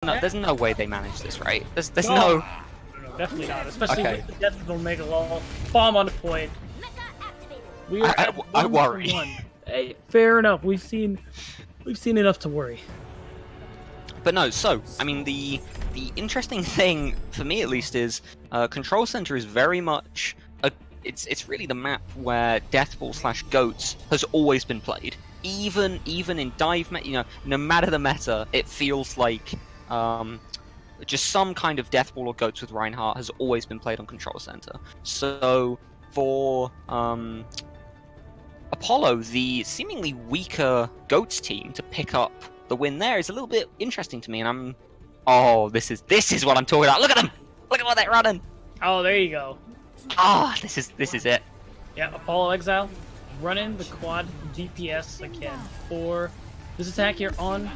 No, there's no way they manage this, right? There's No, no... definitely not. Especially Okay. with the death of Omega Law. Bomb on the point. We are at I 1 worry. for 1. Hey, fair enough. We've seen enough to worry. But no, so, I mean, the interesting thing, for me at least, is Control Center is very much... It's really the map where Deathball/Goats has always been played. Even in dive no matter the meta, it feels like just some kind of Deathball or Goats with Reinhardt has always been played on Control Center. So for Apollo, the seemingly weaker Goats team to pick up the win there is a little bit interesting to me, and this is what I'm talking about. Look at them! Look at what they're running! Oh, there you go. This is it. Yeah, Apollo Exile running the quad DPS again for this attack here on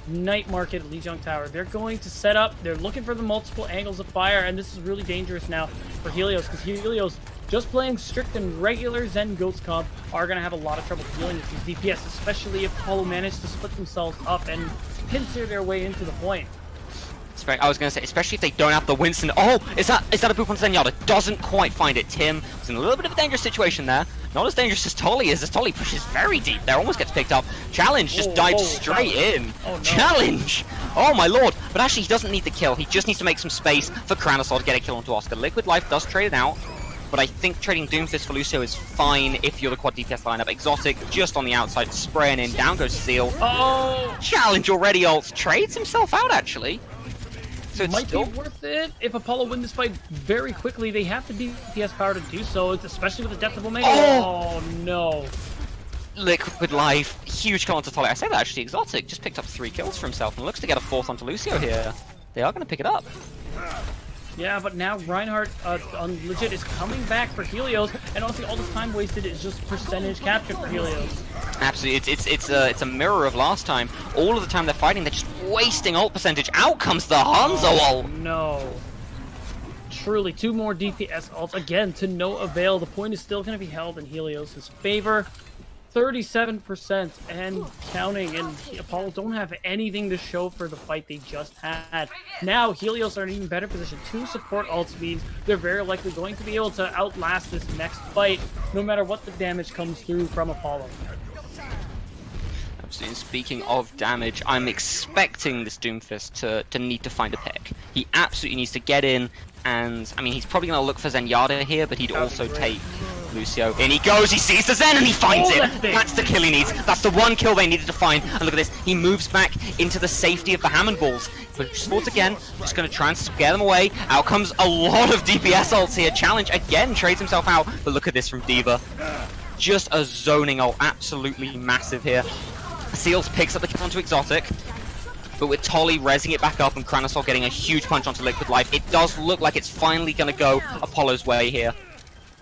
Night Market Lijiang Tower. They're going to set up, they're looking for the multiple angles of fire, and this is really dangerous now for Helios, because Helios, just playing strict and regular Zen Ghost comp, are going to have a lot of trouble dealing with these DPS, especially if Apollo managed to split themselves up and pincer their way into the point. I was going to say, especially if they don't have the Winston. Oh, is that a boop on Zenyatta? Doesn't quite find it. Tim is in a little bit of a dangerous situation there. Not as dangerous as Tolly is, as Tolly pushes very deep there, almost gets picked up. Challenge just dives straight in. Oh, no. Challenge! Oh my lord! But actually, he doesn't need the kill. He just needs to make some space for Kranosol to get a kill onto Oscar. Liquid Life does trade it out, but I think trading Doomfist for Lucio is fine if you're the quad DPS lineup. Exotic just on the outside, spraying in. Down goes Seal. Oh! Challenge already ults. Trades himself out, actually. So it's Might still... be worth it if Apollo win this fight very quickly. They have the DPS power to do so, especially with the death of Omega. Oh no! Liquid Life, huge kill onto Tolly. I say that actually, Exotic just picked up 3 kills for himself and looks to get a 4th onto Lucio here. They are going to pick it up. Yeah, but now Reinhardt on legit is coming back for Helios, and honestly, all this time wasted is just percentage capture for Helios. Absolutely, it's a mirror of last time. All of the time they're fighting, they're just wasting ult percentage. Out comes the Hanzo ult. No. Truly, 2 more DPS ults again to no avail. The point is still going to be held in Helios' favor. 37% and counting, and Apollo don't have anything to show for the fight they just had. Now Helios are in an even better position. 2 support ults means they're very likely going to be able to outlast this next fight, no matter what the damage comes through from Apollo. Absolutely. Speaking of damage, I'm expecting this Doomfist to need to find a pick. He absolutely needs to get in, and I mean he's probably going to look for Zenyatta here, but he'd also take Lucio. In he goes, he sees the Zen and he finds it! That's the kill he needs. That's the one kill they needed to find. And look at this, he moves back into the safety of the Hammond balls. But sports again, just going to try and scare them away. Out comes a lot of DPS ults here. Challenge again trades himself out. But look at this from D.Va. Just a zoning ult, absolutely massive here. Seals picks up the kill onto Exotic. But with Tolly rezzing it back up and Kranosol getting a huge punch onto Liquid Life, it does look like it's finally going to go Apollo's way here.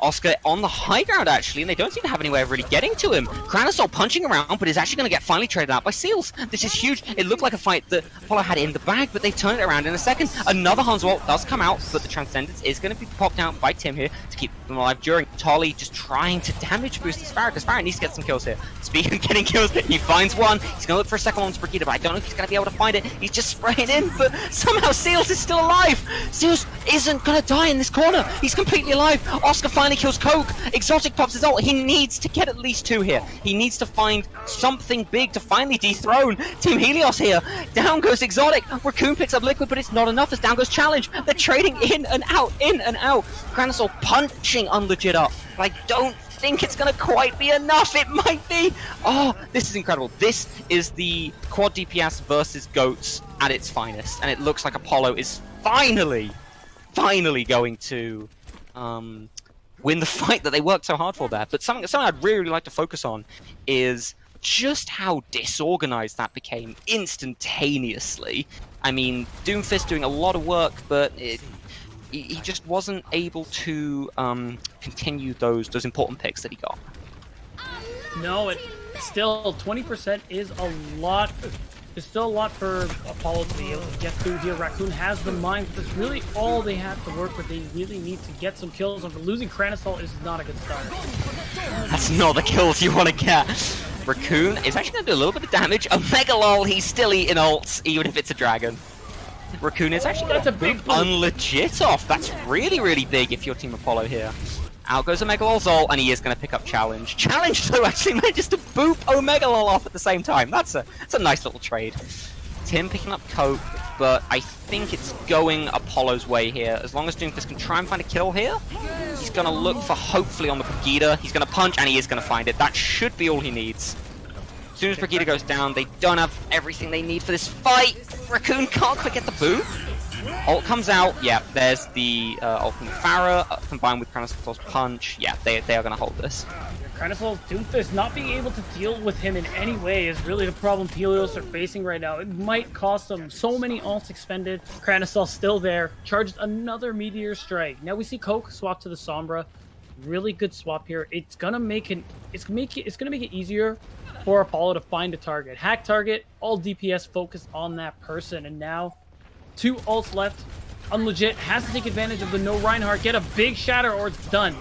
Oscar on the high ground, actually, and they don't seem to have any way of really getting to him. Kranosol punching around, but is actually going to get finally traded out by Seals. This is huge. It looked like a fight that Apollo had in the bag, but they turned it around in a second. Another Hanzo ult does come out, but the Transcendence is going to be popped out by Tim here to keep them alive during. Tolly just trying to damage boost Sparrow, because Sparrow needs to get some kills here. Speaking of getting kills, he finds one. He's going to look for a second one on Brigida, but I don't know if he's going to be able to find it. He's just spraying in, but somehow Seals is still alive. Seals isn't going to die in this corner. He's completely alive. Oscar finally kills Coke. Exotic pops his ult. He needs to get at least 2 here. He needs to find something big to finally dethrone Team Helios here. Down goes Exotic. Raccoon picks up Liquid, but it's not enough as down goes Challenge. They're trading in and out, in and out. Kranosol punching unlegit up. But I don't think it's going to quite be enough. It might be. Oh, this is incredible. This is the quad DPS versus Goats at its finest. And it looks like Apollo is finally going to win the fight that they worked so hard for there. But something I'd really like to focus on is just how disorganized that became instantaneously. I mean, Doomfist doing a lot of work, but he just wasn't able to continue those important picks that he got. No, still 20% is a lot. There's still a lot for Apollo to be able to get through here. Raccoon has the mines, but that's really all they have to work with. They really need to get some kills, and losing Kranosol is not a good start. That's not the kills you want to get. Raccoon is actually going to do a little bit of damage. Omega lol, he's still eating ults, even if it's a dragon. Raccoon is actually that's a big boop. unlegit off. That's really, really big if you're Team Apollo here. Out goes Omegalol's ult, and he is going to pick up Challenge. Challenge, though, actually manages to boop Omegalol off at the same time. That's a nice little trade. It's him picking up Coke, but I think it's going Apollo's way here. As long as Doomfist can try and find a kill here, he's going to look for, hopefully, on the Brigitte. He's going to punch, and he is going to find it. That should be all he needs. As soon as Brigitte goes down, they don't have everything they need for this fight. Raccoon can't quite get the boop. Ult comes out. Yeah, there's the ult from the Pharah combined with Kranisol's punch. Yeah, they are going to hold this. Kranisol's Doomfist not being able to deal with him in any way is really the problem Helios are facing right now. It might cost them so many ults expended. Kranisol still there. Charged another Meteor Strike. Now we see Coke swap to the Sombra. Really good swap here. It's gonna make it easier for Apollo to find a target. Hack target, all DPS focus on that person, and now 2 ults left. Unlegit has to take advantage of the no Reinhardt, get a big shatter or it's done.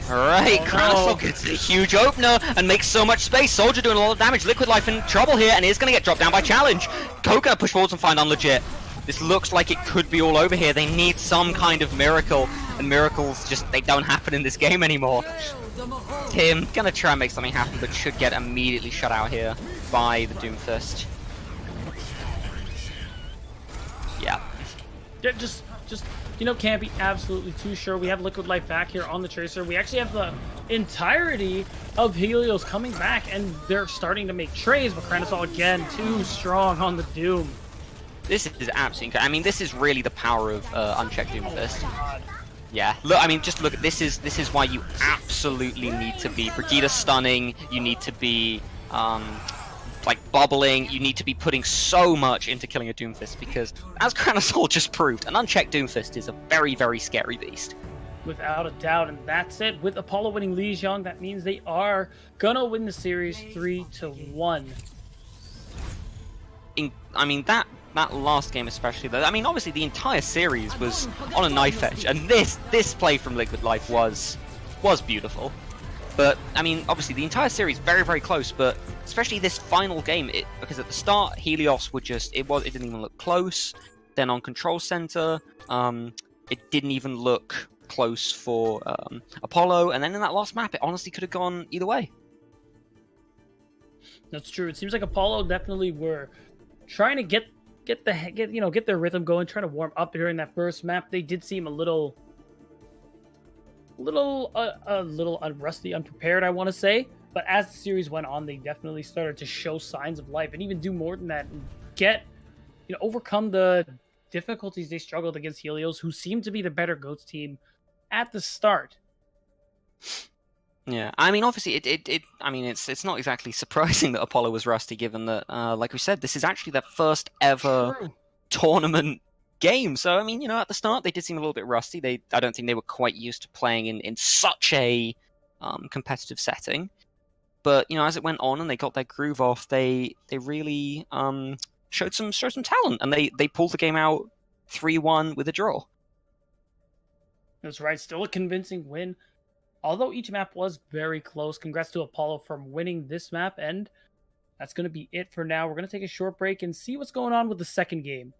Alright, Oh, Kranisol no. gets a huge opener and makes so much space. Soldier doing a lot of damage. Liquid Life in trouble here and is going to get dropped down by Challenge. Coke gonna push forwards and find Unlegit. This looks like it could be all over here. They need some kind of miracle, and miracles just, they don't happen in this game anymore. Tim gonna try and make something happen, but should get immediately shut out here by the Doomfist. Yeah. Just can't be absolutely too sure. We have Liquid Life back here on the Tracer. We actually have the entirety of Helios coming back, and they're starting to make trades, but Kranisol again too strong on the Doom. This is absolutely incredible. I mean, this is really the power of unchecked Doomfist. Yeah, look, I mean, just look, this is why you absolutely need to be Brigitte stunning, you need to be, like, bubbling, you need to be putting so much into killing a Doomfist, because, as Kranisol just proved, an unchecked Doomfist is a very, very scary beast. Without a doubt, and that's it. With Apollo winning Lijiang, that means they are gonna win the series 3-1. I mean, that last game especially, though, I mean, obviously the entire series was on a knife edge, and this play from Liquid Life was beautiful. But, I mean, obviously the entire series very, very close, but especially this final game, because at the start, Helios would just, it didn't even look close. Then on Control Center, it didn't even look close for Apollo, and then in that last map, it honestly could have gone either way. That's true. It seems like Apollo definitely were trying to get their rhythm going, trying to warm up during that first map. They did seem a little rusty, unprepared, I want to say. But as the series went on, they definitely started to show signs of life and even do more than that, and overcome the difficulties they struggled against Helios, who seemed to be the better GOATS team at the start. Yeah, I mean, obviously, it's not exactly surprising that Apollo was rusty, given that, like we said, this is actually their first ever tournament game. So, I mean, at the start, they did seem a little bit rusty. I don't think they were quite used to playing in such a competitive setting. But, as it went on and they got their groove off, they really showed some talent, and they pulled the game out 3-1 with a draw. That's right, still a convincing win. Although each map was very close, congrats to Apollo for winning this map, and that's going to be it for now. We're going to take a short break and see what's going on with the second game.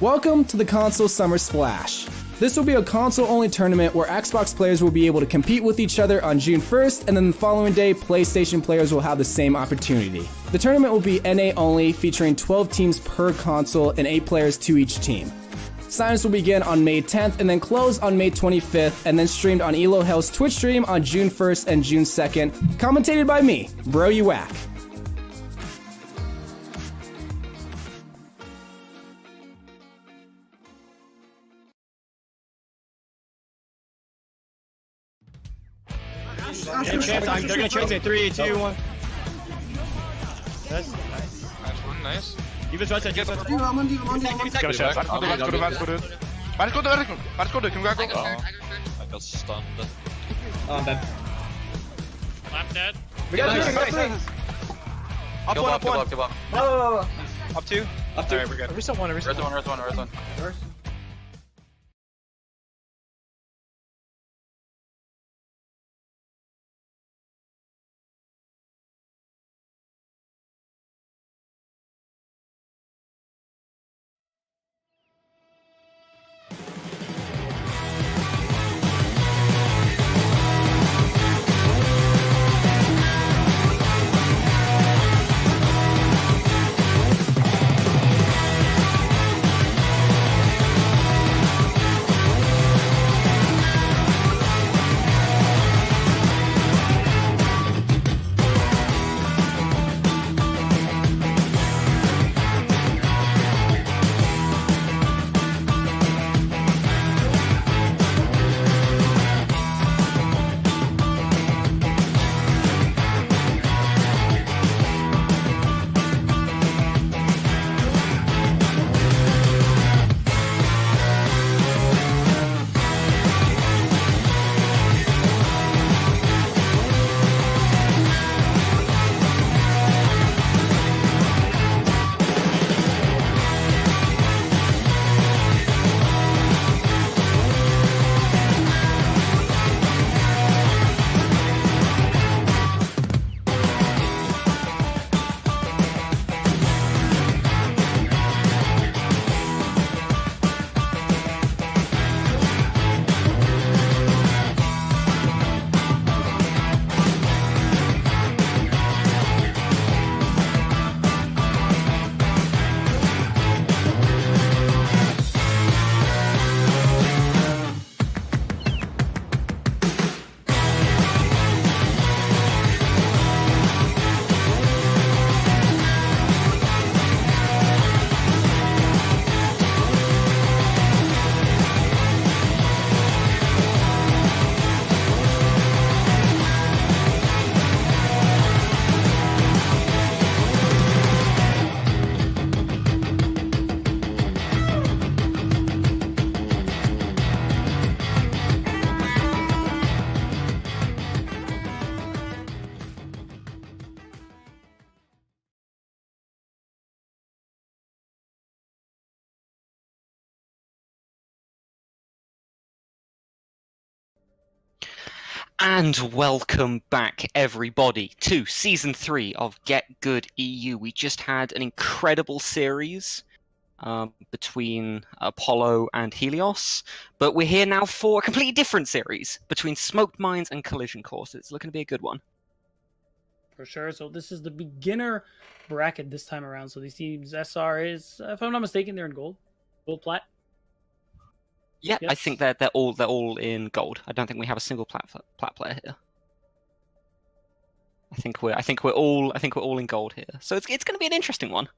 Welcome to the Console Summer Splash. This will be a console-only tournament where Xbox players will be able to compete with each other on June 1st, and then the following day, PlayStation players will have the same opportunity. The tournament will be NA only, featuring 12 teams per console and 8 players to each team. Sign-ups will begin on May 10th and then close on May 25th, and then streamed on Elo Hell's Twitch stream on June 1st and June 2nd, commentated by me, Bro You Whack. They're gonna change it. 3, 2, 1. Nice. Nice one, nice. Even try to get it. Got a shot. Waar is Code? Can we go? I got stunned. Oh, I'm dead. I'm dead. We got it. Up one, up one. Give up. Up two. Up two. Alright, we're good. Reset one. Res one. And welcome back, everybody, to Season 3 of Get Good EU. We just had an incredible series between Apollo and Helios, but we're here now for a completely different series between Smoked Mines and Collision Course. It's looking to be a good one. For sure. So this is the beginner bracket this time around. So these teams, SR is, if I'm not mistaken, they're in gold. Gold plat. Yeah, Yes. I think they're all in gold. I don't think we have a single plat player here. I think we're all in gold here. So it's going to be an interesting one.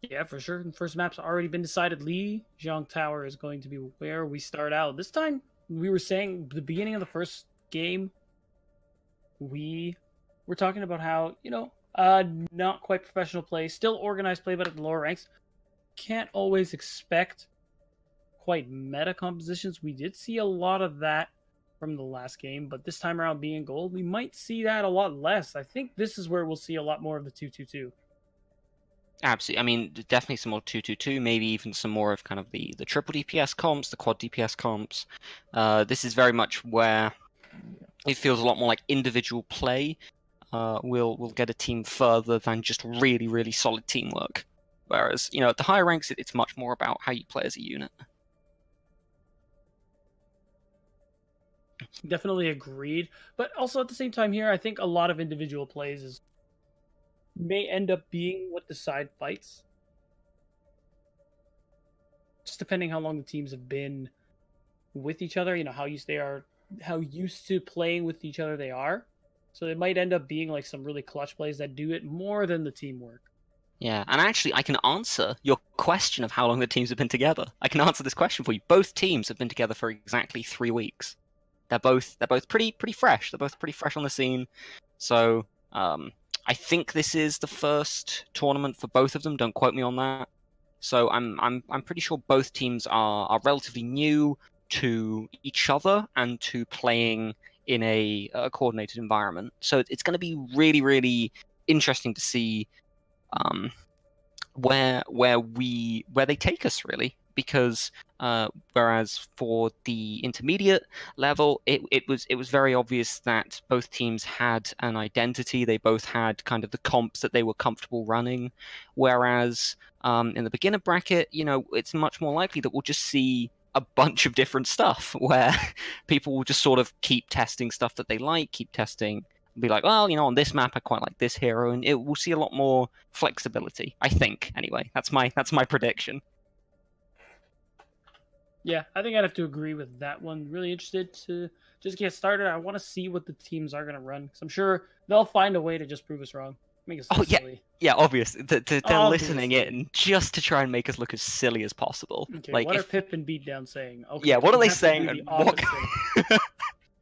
Yeah, for sure. The first map's already been decided. Lijiang Tower is going to be where we start out. This time, we were saying the beginning of the first game, we were talking about how, not quite professional play, still organized play, but at the lower ranks. Can't always expect quite meta compositions. We did see a lot of that from the last game, but this time around being gold, we might see that a lot less. I think this is where we'll see a lot more of the 2-2-2. Absolutely. I mean, definitely some more 2-2-2, maybe even some more of kind of the triple DPS comps, the quad DPS comps. This is very much where it feels a lot more like individual play will get a team further than just really, really solid teamwork. Whereas, you know, at the higher ranks, it's much more about how you play as a unit. Definitely agreed. But also at the same time here, I think a lot of individual plays may end up being what decide fights. Just depending how long the teams have been with each other, you know, how used to playing with each other they are. So it might end up being like some really clutch plays that do it more than the teamwork. Yeah, and actually, I can answer your question of how long the teams have been together. I can answer this question for you. Both teams have been together for exactly 3 weeks. They're both pretty fresh. They're both pretty fresh on the scene. So I think this is the first tournament for both of them. Don't quote me on that. So I'm pretty sure both teams are relatively new to each other and to playing in a coordinated environment. So it's going to be really, really interesting to see where they take us, really, because whereas for the intermediate level, it was very obvious that both teams had an identity. They both had kind of the comps that they were comfortable running, whereas in the beginner bracket, you know, it's much more likely that we'll just see a bunch of different stuff where people will just sort of keep testing stuff that they like, keep testing, be like, well, you know, on this map I quite like this hero, and we'll see a lot more flexibility, I think. Anyway, that's my prediction. Yeah, I think I'd have to agree with that one. Really interested to just get started. I want to see what the teams are going to run, because I'm sure they'll find a way to just prove us wrong. Make us look silly. Yeah, obvious. They're Obviously. listening in just to try and make us look as silly as possible. Okay, like, what are Pip and Beatdown saying? Okay, yeah, what are we they have to saying? do And the what?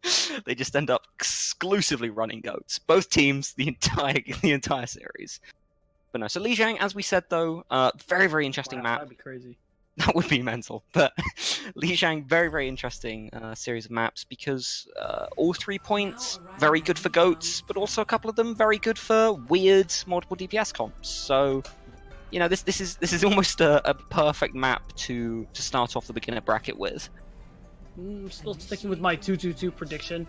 opposite. They just end up exclusively running goats. Both teams, the entire series. But no, so Lijiang, as we said though, very, very interesting Wow, map. that'd be crazy. That would be mental. But Lijiang, very, very interesting series of maps, because all 3 points, very good for goats, but also a couple of them very good for weird multiple DPS comps. So, you know, this is almost a perfect map to start off the beginner bracket with. Still sticking with my 2-2-2 prediction.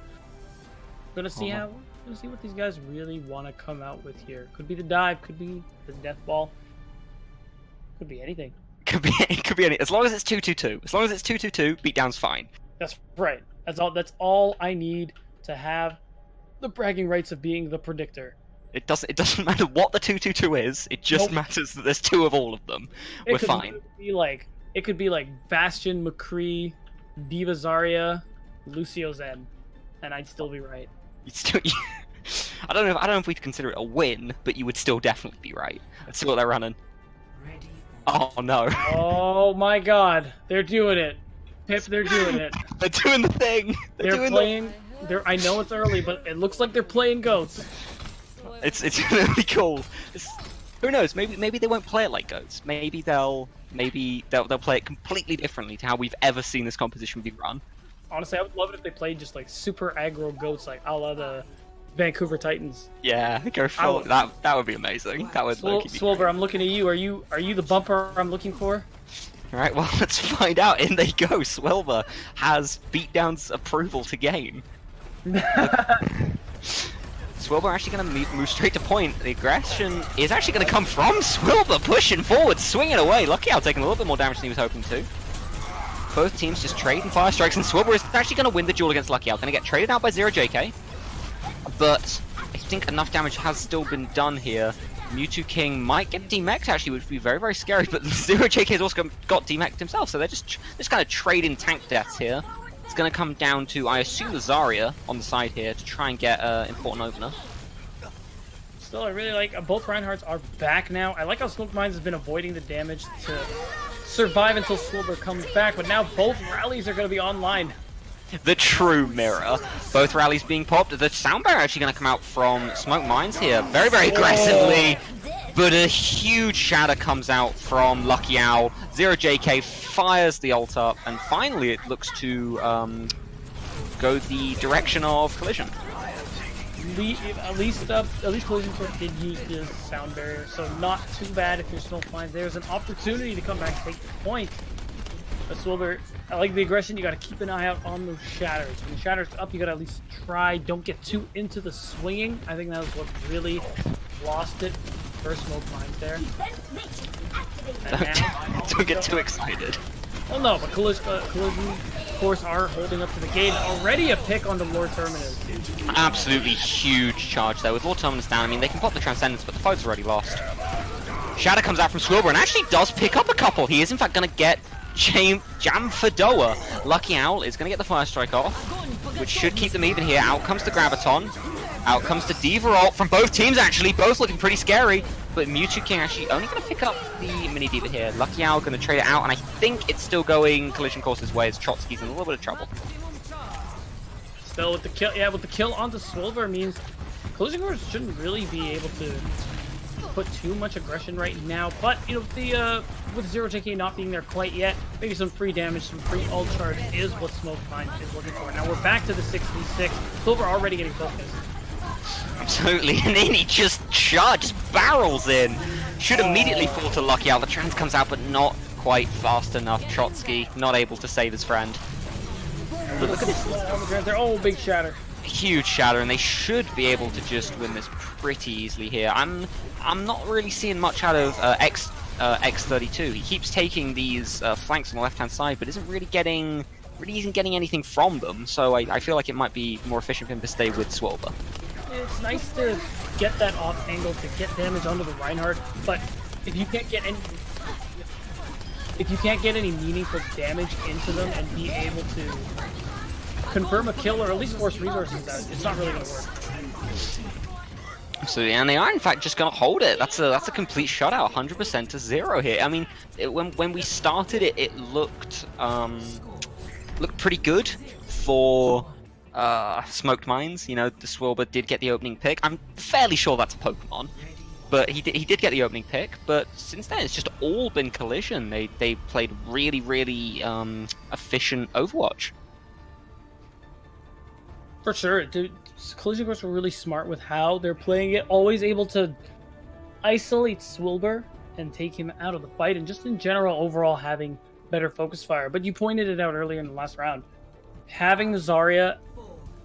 Gonna see what these guys really want to come out with here. Could be the dive, could be the death ball, could be anything. It could be any. As long as it's 2-2-2. As long as it's 2-2-2, beatdown's fine. That's right. That's all I need to have the bragging rights of being the predictor. It doesn't matter what the 2-2-2 is. It just matters that there's 2 of all of them. We're fine. It could be like Bastion, McCree, Diva Zarya, Lucio Zen, and I'd still be right. You'd still, I don't know if we'd consider it a win, but you would still definitely be right. Let's see what they're running. Oh no. Oh my god, they're doing it. Pip, they're doing it. They're doing the thing. They're playing. I know it's early, but it looks like they're playing goats. It's gonna be cool. Who knows? Maybe they won't play it like goats. Maybe they'll play it completely differently to how we've ever seen this composition be run. Honestly, I would love it if they played just like super aggro goats, like a la the Vancouver Titans. Yeah, go for that. That would be amazing. That would. Swolver, I'm looking at you. Are you the bumper I'm looking for? All right. Well, let's find out. In they go. Swelver has Beatdown's approval to gain. Swilber actually going to move straight to point. The aggression is actually going to come from Swilber, pushing forward, swinging away. Lucky out taking a little bit more damage than he was hoping to. Both teams just trading fire strikes, and Swilber is actually going to win the duel against Lucky Out. Going to get traded out by Zero JK, but I think enough damage has still been done here. Mewtwo King might get demeched actually, which would be very, very scary, but Zero JK has also got demeched himself, so they're just kind of trading tank deaths here. It's going to come down to, I assume, the Zarya on the side here to try and get important opener. Still, I really like both Reinhardts are back now. I like how Smoke Mines has been avoiding the damage to survive until Swilber comes back, but now both rallies are going to be online. The true mirror. Both rallies being popped. The sound barrier actually going to come out from Smoke Mines here, very, very aggressively. But a huge shatter comes out from Lucky Owl. Zero JK fires the ult up, and finally it looks to go the direction of Collision. At least Collision Course did use the sound barrier, so not too bad if you're Smoke Mines. There's an opportunity to come back and take the point. But Swilber, I like the aggression. You got to keep an eye out on those shatters. When the shatters up, you got to at least try. Don't get too into the swinging. I think that was what really lost it first smoke mines there. And now, Don't get too excited. well, no, but Collision, of course, are holding up to the gate. Already a pick onto Lord Terminus. Absolutely huge charge there. With Lord Terminus down, I mean, they can pop the Transcendence, but the fight's already lost. Shadow comes out from Swilber and actually does pick up a couple. He is, in fact, going to get Jam Fedoa. Lucky Owl is going to get the Fire Strike off, which should keep them even here. Out comes the Graviton. Out comes the Diva ult from both teams, actually. Both looking pretty scary. But Mewtwo King actually only going to pick up the Mini Diva here. Lucky Owl going to trade it out, and I think it's still going Collision Course's way as Trotsky's in a little bit of trouble. Still with the kill, yeah, with the kill onto Swilver means Collision Course shouldn't really be able to put too much aggression right now. But you know, the with 0JK not being there quite yet, maybe some free damage, some free ult charge is what Smoke Mine is looking for. Now we're back to the 6v6. Swilver already getting focused. Absolutely, and then he just barrels in. Should immediately fall to Lucky Owl. The trans comes out, but not quite fast enough. Trotsky not able to save his friend. But look at this Oh, big shatter. huge shatter, and they should be able to just win this pretty easily here. I'm not really seeing much out of X32. He keeps taking these flanks on the left-hand side, but isn't really getting anything from them. So I feel like it might be more efficient for him to stay with Swilber. It's nice to get that off angle to get damage onto the Reinhardt, but if you can't get any meaningful damage into them and be able to confirm a kill or at least force resources out, it's not really going to work. Absolutely, and they are in fact just going to hold it. That's a complete shutout, 100% to 0 here. I mean, when we started it, it looked pretty good for Smoked Mines. You know, the Swilber did get the opening pick. I'm fairly sure that's a Pokemon, but he did get the opening pick. But since then, it's just all been Collision. They played really efficient Overwatch. For sure, dude. Collision Course were really smart with how they're playing it. Always able to isolate Swilber and take him out of the fight, and just in general, overall having better focus fire. But you pointed it out earlier in the last round. Having the Zarya,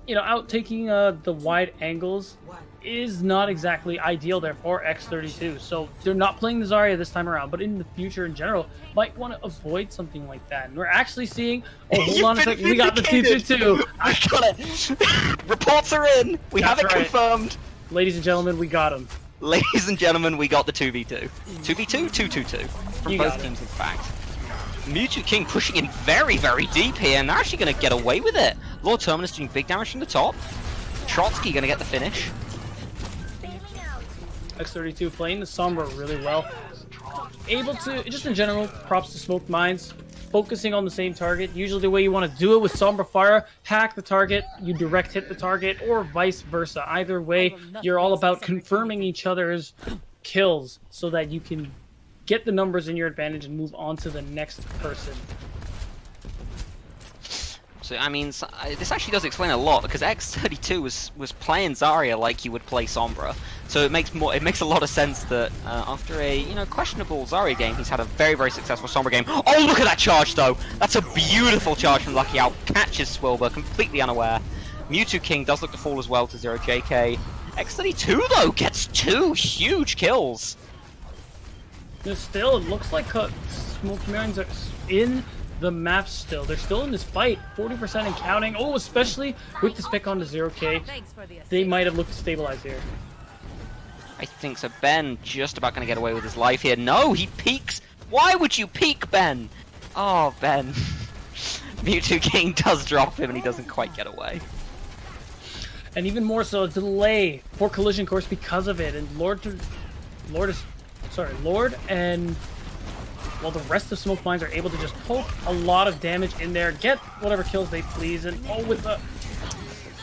you know, out taking the wide angles is not exactly ideal there for X32. So they're not playing the Zarya this time around, but in the future in general, might want to avoid something like that. And we're actually seeing, oh, hold on a second, we got the 2-2-2. I got it. Reports are in. We have it confirmed. Ladies and gentlemen, we got him. Ladies and gentlemen, we got the 2v2. 2v2? 2-2-2. From You both got it. teams, in fact. Mewtwo King pushing in very deep here, and they're actually going to get away with it. Lord Terminus doing big damage from the top. Trotsky going to get the finish. X32 playing the Sombra really well. Able to, just in general, props to Smoked Mines, focusing on the same target. Usually the way you want to do it with Sombra Fire, hack the target, you direct hit the target, or vice versa. Either way, you're all about confirming each other's kills so that you can get the numbers in your advantage and move on to the next person. So I mean, this actually does explain a lot, because X32 was playing Zarya like you would play Sombra. So it makes a lot of sense that after a questionable Zarya game, he's had a very successful Sombra game. Oh, look at that charge though! That's a beautiful charge from Lucky Owl. Catches Swilber completely unaware. Mewtwo King does look to fall as well to 0JK. X32 though gets 2 huge kills. Still, it looks like Smoked Mines are in the map still. They're still in this fight, 40% and counting. Oh, especially with this pick onto 0K, they might have looked to stabilize here. I think so. Ben just about going to get away with his life here. No, he peeks. Why would you peek, Ben? Oh, Ben. Mewtwo King does drop him and he doesn't quite get away. And even more so, a delay for Collision Course because of it. And Lord and, well, the rest of Smoke Mines are able to just poke a lot of damage in there, get whatever kills they please, and with the...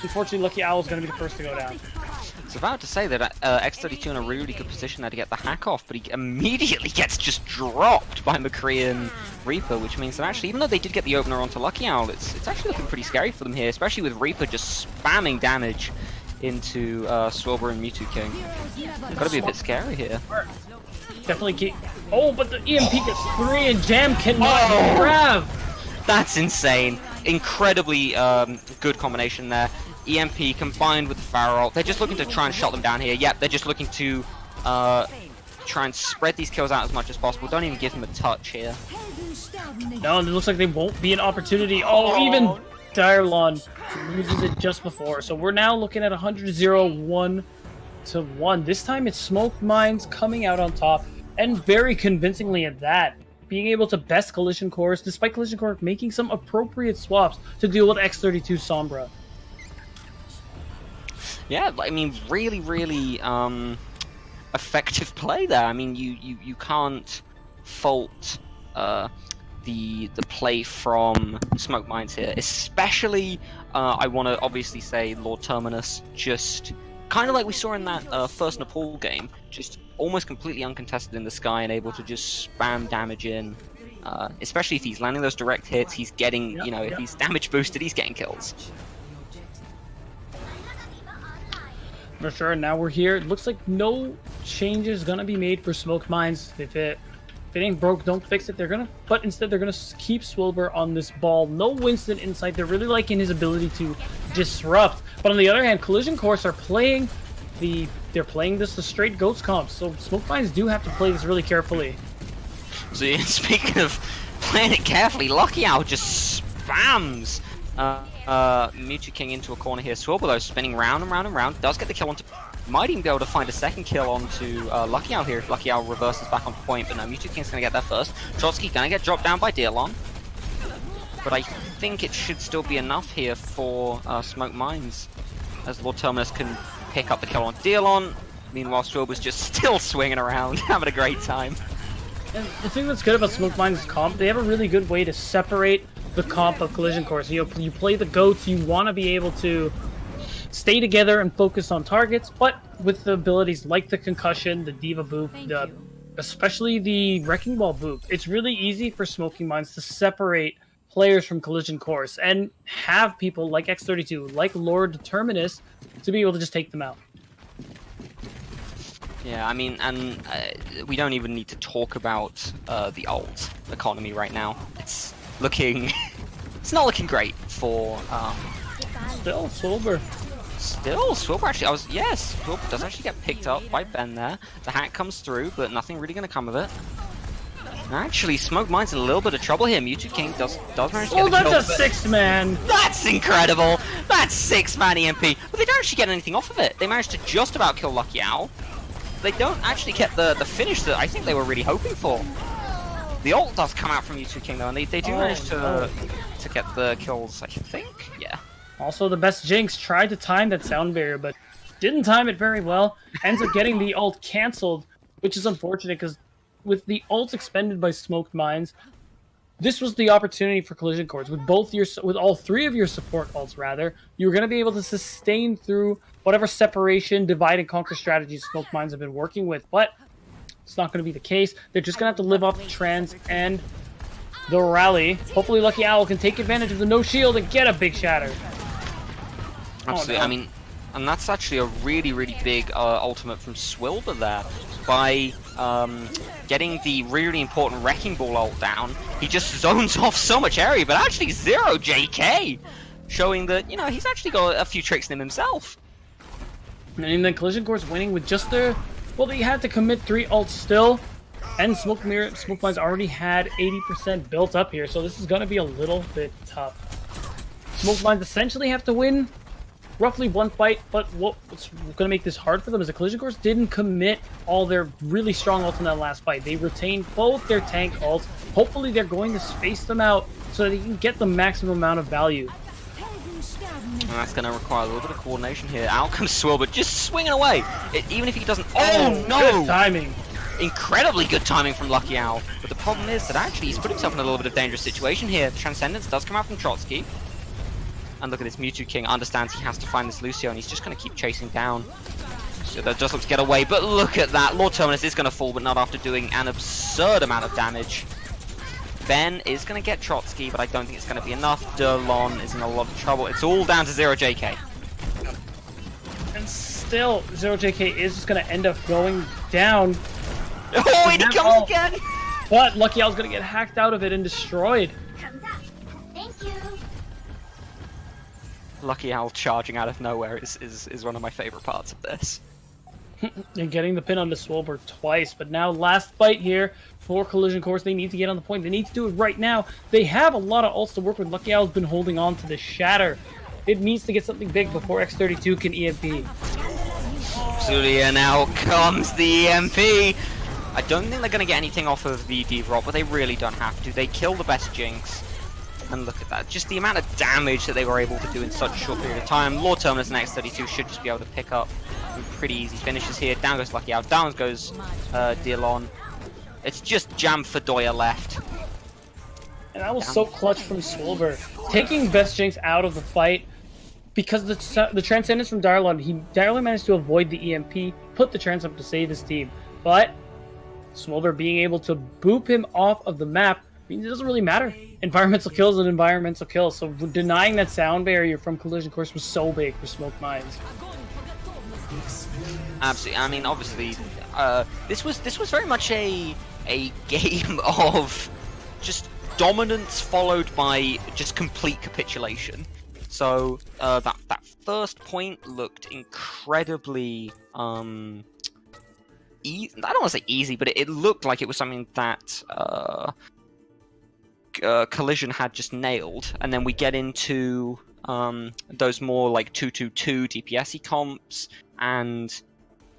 Unfortunately, Lucky Owl is going to be the first to go down. I was about to say that X32 in a really good position there to get the hack off, but he immediately gets just dropped by McCree and Reaper, which means that actually, even though they did get the opener onto Lucky Owl, it's actually looking pretty scary for them here, especially with Reaper just spamming damage into Swilber and Mewtwo King. Gotta be a bit scary here. Definitely keep... Oh, but the EMP gets 3 and Jam cannot grab! That's insane. Incredibly good combination there. EMP combined with the Pharaoh. They're just looking to try and shut them down here. Yep, they're just looking to try and spread these kills out as much as possible. Don't even give him a touch here. No, and it looks like they won't be an opportunity. Oh, even Direlon loses it just before. So we're now looking at 100-0-1 to 1. This time it's Smoke Mines coming out on top, and very convincingly at that. Being able to best Collision Course, despite Collision Course making some appropriate swaps to deal with X32 Sombra. Yeah, I mean, really, really effective play there. I mean, you can't fault the play from Smoke Mines here, especially I want to obviously say Lord Terminus, just kind of like we saw in that first Nepal game, just almost completely uncontested in the sky and able to just spam damage in. Especially if he's landing those direct hits, he's getting, if he's damage boosted, he's getting kills. For sure, now we're here. It looks like no changes gonna be made for Smoke Mines. If it ain't broke, don't fix it. But instead they're gonna keep Swilber on this ball. No Winston insight. They're really liking his ability to disrupt. But on the other hand, Collision Course are playing they're playing this the straight Ghost comp. So Smoke Mines do have to play this really carefully. So speaking of playing it carefully, Lucky Owl just spams Mewtwo King into a corner here. Swilber though spinning round and round and round, does get the kill onto, might even be able to find a second kill onto Lucky Owl here if Lucky Owl reverses back on point, but no, Mewtwo King's gonna get there first. Trotsky gonna get dropped down by Direlon, but I think it should still be enough here for Smoke Mines, as Lord Terminus can pick up the kill on Direlon. Meanwhile, Swilber's just still swinging around, having a great time. And the thing that's good about Smoke Mines' comp, they have a really good way to separate the comp of Collision Course. You play the goats, you want to be able to stay together and focus on targets, but with the abilities like the Concussion, the Diva Boop, especially the Wrecking Ball Boop, it's really easy for Smoking Mines to separate players from Collision Course and have people like X32, like Lord Terminus, to be able to just take them out. Yeah, I mean, and we don't even need to talk about the ult economy right now. It's looking... it's not looking great for... Still, Swilber. Still, Swilber actually... Swilber does actually get picked up by Ben there. The hack comes through, but nothing really going to come of it. Actually, Smoke Mines in a little bit of trouble here. Mewtwo King does manage to get the kill. That's a 6-man! That's incredible! That's 6-man EMP! But they don't actually get anything off of it. They managed to just about kill Lucky Owl. They don't actually get the finish that I think they were really hoping for. The ult does come out from Mewtwo King though, and they do manage to get the kills, I think. Yeah. Also, the best Jinx tried to time that sound barrier, but didn't time it very well. Ends up getting the ult cancelled, which is unfortunate because with the ult expended by Smoked Mines, this was the opportunity for Collision Course. With all three of your support ults, rather, you were going to be able to sustain through whatever separation, divide and conquer strategies Smoked Mines have been working with, but it's not going to be the case. They're just going to have to live off the trans and the rally. Hopefully Lucky Owl can take advantage of the no shield and get a big shatter. Absolutely. Oh, no. I mean, and that's actually a really, really big ultimate from Swilber there. By getting the really important Wrecking Ball ult down, he just zones off so much area, but actually 0 JK! Showing that, he's actually got a few tricks in him himself. And then Collision Course winning with just their... Well, they had to commit 3 ults still, and Smoke Mines already had 80% built up here, so this is going to be a little bit tough. Smoke Mines essentially have to win roughly 1 fight, but what's going to make this hard for them is the Collision Course didn't commit all their really strong ults in that last fight. They retained both their tank ults. Hopefully they're going to space them out so that they can get the maximum amount of value. And that's going to require a little bit of coordination here. Out comes Swilber, just swinging away. Even if he doesn't... Oh, no! Good timing. Incredibly good timing from Lucky Owl. But the problem is that actually he's put himself in a little bit of dangerous situation here. Transcendence does come out from Trotsky. And look at this, Mewtwo King understands he has to find this Lucio, and he's just going to keep chasing down. So that just looks to get away, but look at that. Lord Terminus is going to fall, but not after doing an absurd amount of damage. Ben is going to get Trotsky, but I don't think it's going to be enough. Direlon is in a lot of trouble. It's all down to 0 JK. And still, 0 JK is just going to end up going down. Oh, and he comes again! But Lucky Owl's going to get hacked out of it and destroyed. Lucky Owl charging out of nowhere is one of my favorite parts of this. And getting the pin onto Swolber twice, but now last fight here for Collision Course. They need to get on the point. They need to do it right now. They have a lot of ults to work with. Lucky Owl's been holding on to the Shatter. It needs to get something big before X32 can EMP. Absolutely, and out comes the EMP. I don't think they're going to get anything off of the D-Rock, but they really don't have to. They kill the best Jinx. And look at that, just the amount of damage that they were able to do in such a short period of time. Lord Terminus and X32 should just be able to pick up some pretty easy finishes here. Down goes Lucky Owl, down goes Dialon. It's just Jam Fedoya left. And that was so clutch from Swolber. Taking Best Jinx out of the fight, because the Transcendence from Darlon, he barely managed to avoid the EMP, put the Trans up to save his team. But Swolber being able to boop him off of the map means it doesn't really matter. Environmental kills and environmental kills. So denying that sound barrier from Collision Course was so big for Smoke Mines. Absolutely. I mean, obviously, this was very much a game of just dominance followed by just complete capitulation. So that first point looked incredibly I don't want to say easy, but it looked like it was something that Collision had just nailed, and then we get into those more like 2-2-2 DPS-y comps, and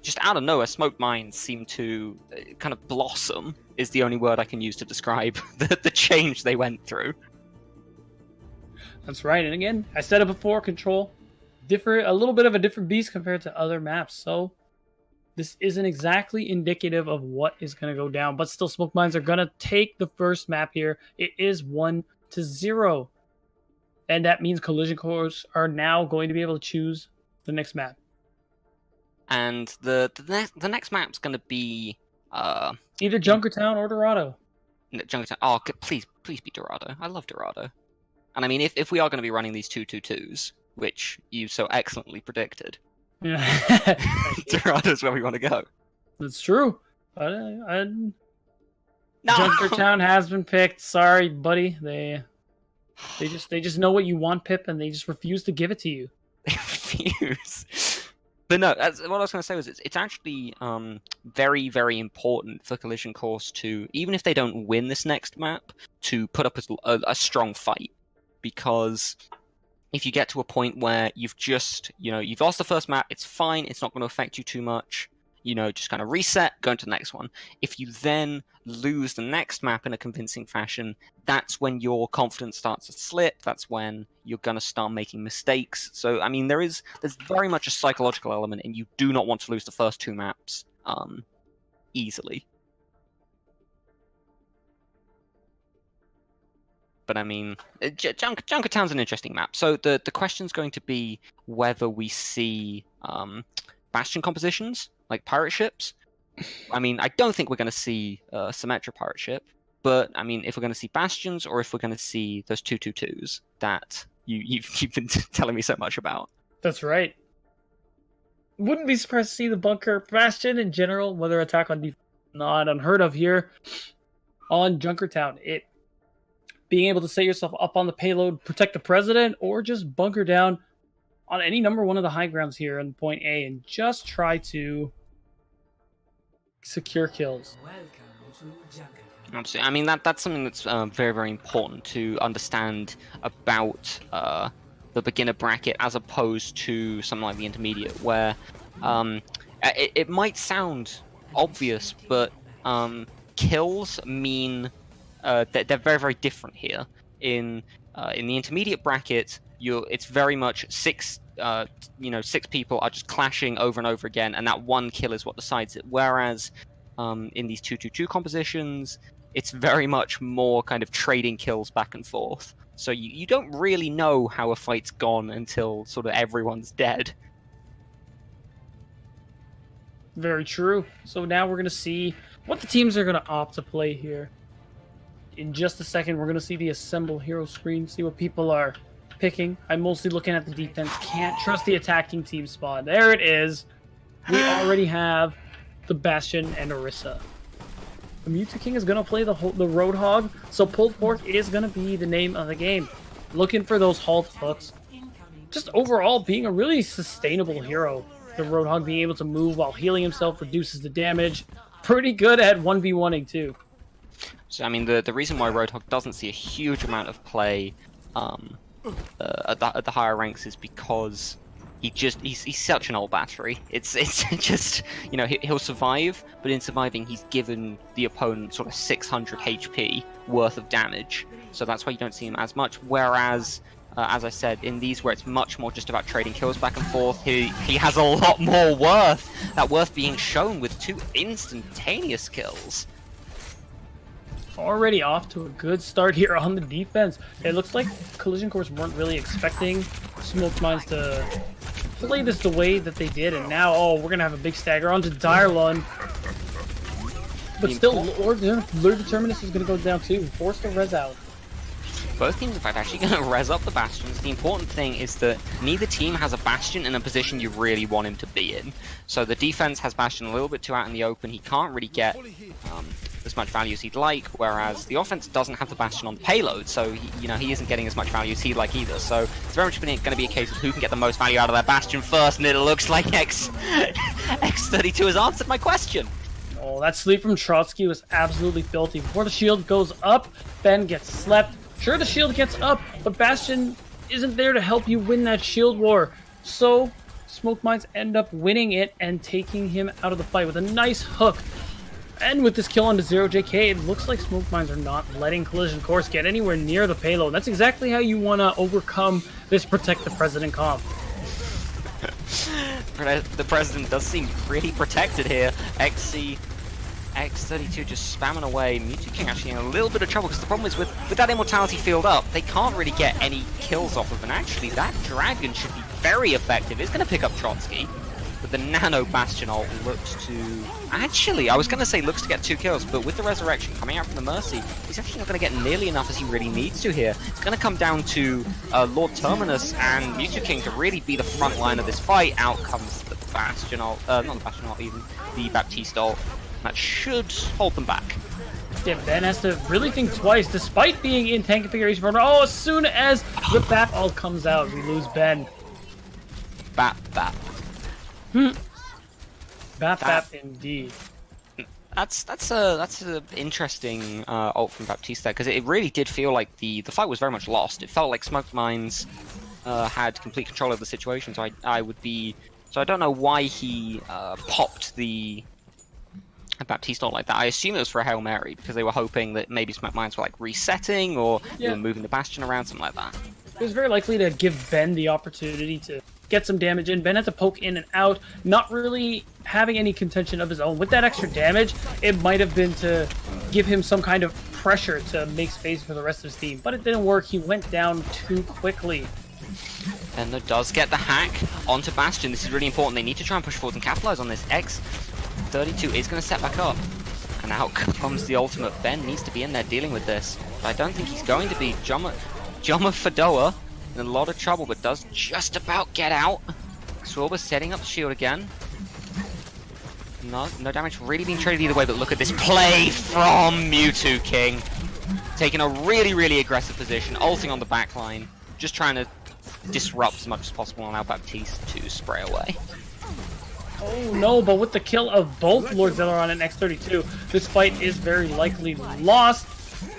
just out of nowhere, Smoke Mines seem to kind of blossom, is the only word I can use to describe the change they went through. That's right, and again, I said it before, Control, a little bit of a different beast compared to other maps, so this isn't exactly indicative of what is going to go down, but still, Smoke Mines are going to take the first map here. It is 1-0, and that means Collision Course are now going to be able to choose the next map. And the next map's going to be Either Junkertown or Dorado. Junkertown. Oh, please be Dorado. I love Dorado. And I mean, if we are going to be running these 2-2-2s, which you so excellently predicted, Yeah, Dorado's where we want to go. that's true. But No. Junkertown has been picked. Sorry, buddy. They just know what you want, Pip, and they just refuse to give it to you. They refuse. But no, what I was going to say was it's actually very, very important for Collision Course to, even if they don't win this next map, to put up a strong fight. Because if you get to a point where you've lost the first map, it's fine, it's not going to affect you too much. Just kind of reset, go into the next one. If you then lose the next map in a convincing fashion, that's when your confidence starts to slip. That's when you're going to start making mistakes. So, I mean, there's very much a psychological element, and you do not want to lose the first two maps easily. But I mean, Junkertown's an interesting map. So the question's going to be whether we see Bastion compositions, like pirate ships. I mean, I don't think we're going to see Symmetra pirate ship, but I mean, if we're going to see Bastions or if we're going to see those 2-2-2s that you've been telling me so much about. That's right. Wouldn't be surprised to see the Bunker Bastion in general, whether attack on defense, not unheard of here on Junkertown. It being able to set yourself up on the payload, protect the president, or just bunker down on any number one of the high grounds here in point A and just try to secure kills. Absolutely. I mean, that's something that's very, very important to understand about the beginner bracket as opposed to something like the intermediate, where it might sound obvious, but kills mean they're very, very different here. In the intermediate bracket, it's very much six people are just clashing over and over again, and that one kill is what decides it. Whereas in these 2-2-2 compositions, it's very much more kind of trading kills back and forth. So you don't really know how a fight's gone until sort of everyone's dead. Very true. So now we're going to see what the teams are going to opt to play here. In just a second, we're going to see the assemble hero screen, see what people are picking. I'm mostly looking at the defense. Can't trust the attacking team spawn. There it is. We already have the Bastion and Orisa. The Mewtwo King is going to play the Roadhog, so Pulled Pork is going to be the name of the game. Looking for those halt hooks. Just overall being a really sustainable hero. The Roadhog being able to move while healing himself reduces the damage. Pretty good at 1v1ing too. So I mean, the reason why Roadhog doesn't see a huge amount of play at the higher ranks is because he's such an old battery. It's just, you know, he'll survive, but in surviving he's given the opponent sort of 600 HP worth of damage. So that's why you don't see him as much. Whereas, as I said, in these where it's much more just about trading kills back and forth, he has a lot more worth. That worth being shown with 2 instantaneous kills. Already off to a good start here on the defense. It looks like Collision Course weren't really expecting Smoked Minds to play this the way that they did, and now, oh, we're gonna have a big stagger onto Direlun. But still, Lord Determinus is gonna go down too, force the res out. Both teams, in fact, actually going to res up the bastions. The important thing is that neither team has a bastion in a position you really want him to be in. So the defense has bastion a little bit too out in the open. He can't really get as much value as he'd like, whereas the offense doesn't have the bastion on the payload, so he isn't getting as much value as he'd like either. So it's very much going to be a case of who can get the most value out of their bastion first, and it looks like X32 has answered my question. Oh, that sleep from Trotsky was absolutely filthy. Before the shield goes up, Ben gets slept. Sure, the shield gets up, but Bastion isn't there to help you win that shield war. So, Smoke Minds end up winning it and taking him out of the fight with a nice hook. And with this kill onto 0JK, it looks like Smoke Minds are not letting Collision Course get anywhere near the payload. That's exactly how you want to overcome this Protect the President comp. The President does seem pretty protected here. X32 just spamming away. Mew2King actually in a little bit of trouble because the problem is with that Immortality field up, they can't really get any kills off of, and actually that Dragon should be very effective. It's going to pick up Trotsky, but the Nano Bastion ult looks to... Actually, I was going to say looks to get 2 kills, but with the Resurrection coming out from the Mercy, he's actually not going to get nearly enough as he really needs to here. It's going to come down to Lord Terminus and Mew2King to really be the front line of this fight. Out comes the Bastion ult, not the Bastion ult even, the Baptiste ult. That should hold them back. Yeah, Ben has to really think twice, despite being in tank configuration mode. Oh, as soon as the BAP ult comes out, we lose Ben. Bap. BAP indeed. That's a interesting ult from Baptiste there, because it really did feel like the fight was very much lost. It felt like Smoked Minds had complete control of the situation. So I don't know why he popped the Baptiste ult like that. I assume it was for a Hail Mary because they were hoping that maybe Smoked Minds were like resetting or they were moving the Bastion around, something like that. It was very likely to give Ben the opportunity to get some damage in. Ben had to poke in and out, not really having any contention of his own. With that extra damage, it might have been to give him some kind of pressure to make space for the rest of his team, but it didn't work. He went down too quickly. And there does get the hack onto Bastion. This is really important. They need to try and push forward and capitalize on this. X32 is going to set back up. And out comes the ultimate. Ben needs to be in there dealing with this. But I don't think he's going to be. Joma Fadoa in a lot of trouble, but does just about get out. Swilber setting up the shield again. No damage really being traded either way, but look at this play from Mew2King. Taking a really, really aggressive position, ulting on the backline. Just trying to disrupt as much as possible on Baptiste to spray away. Oh no, but with the kill of both Lord Zelaron and X32, this fight is very likely lost.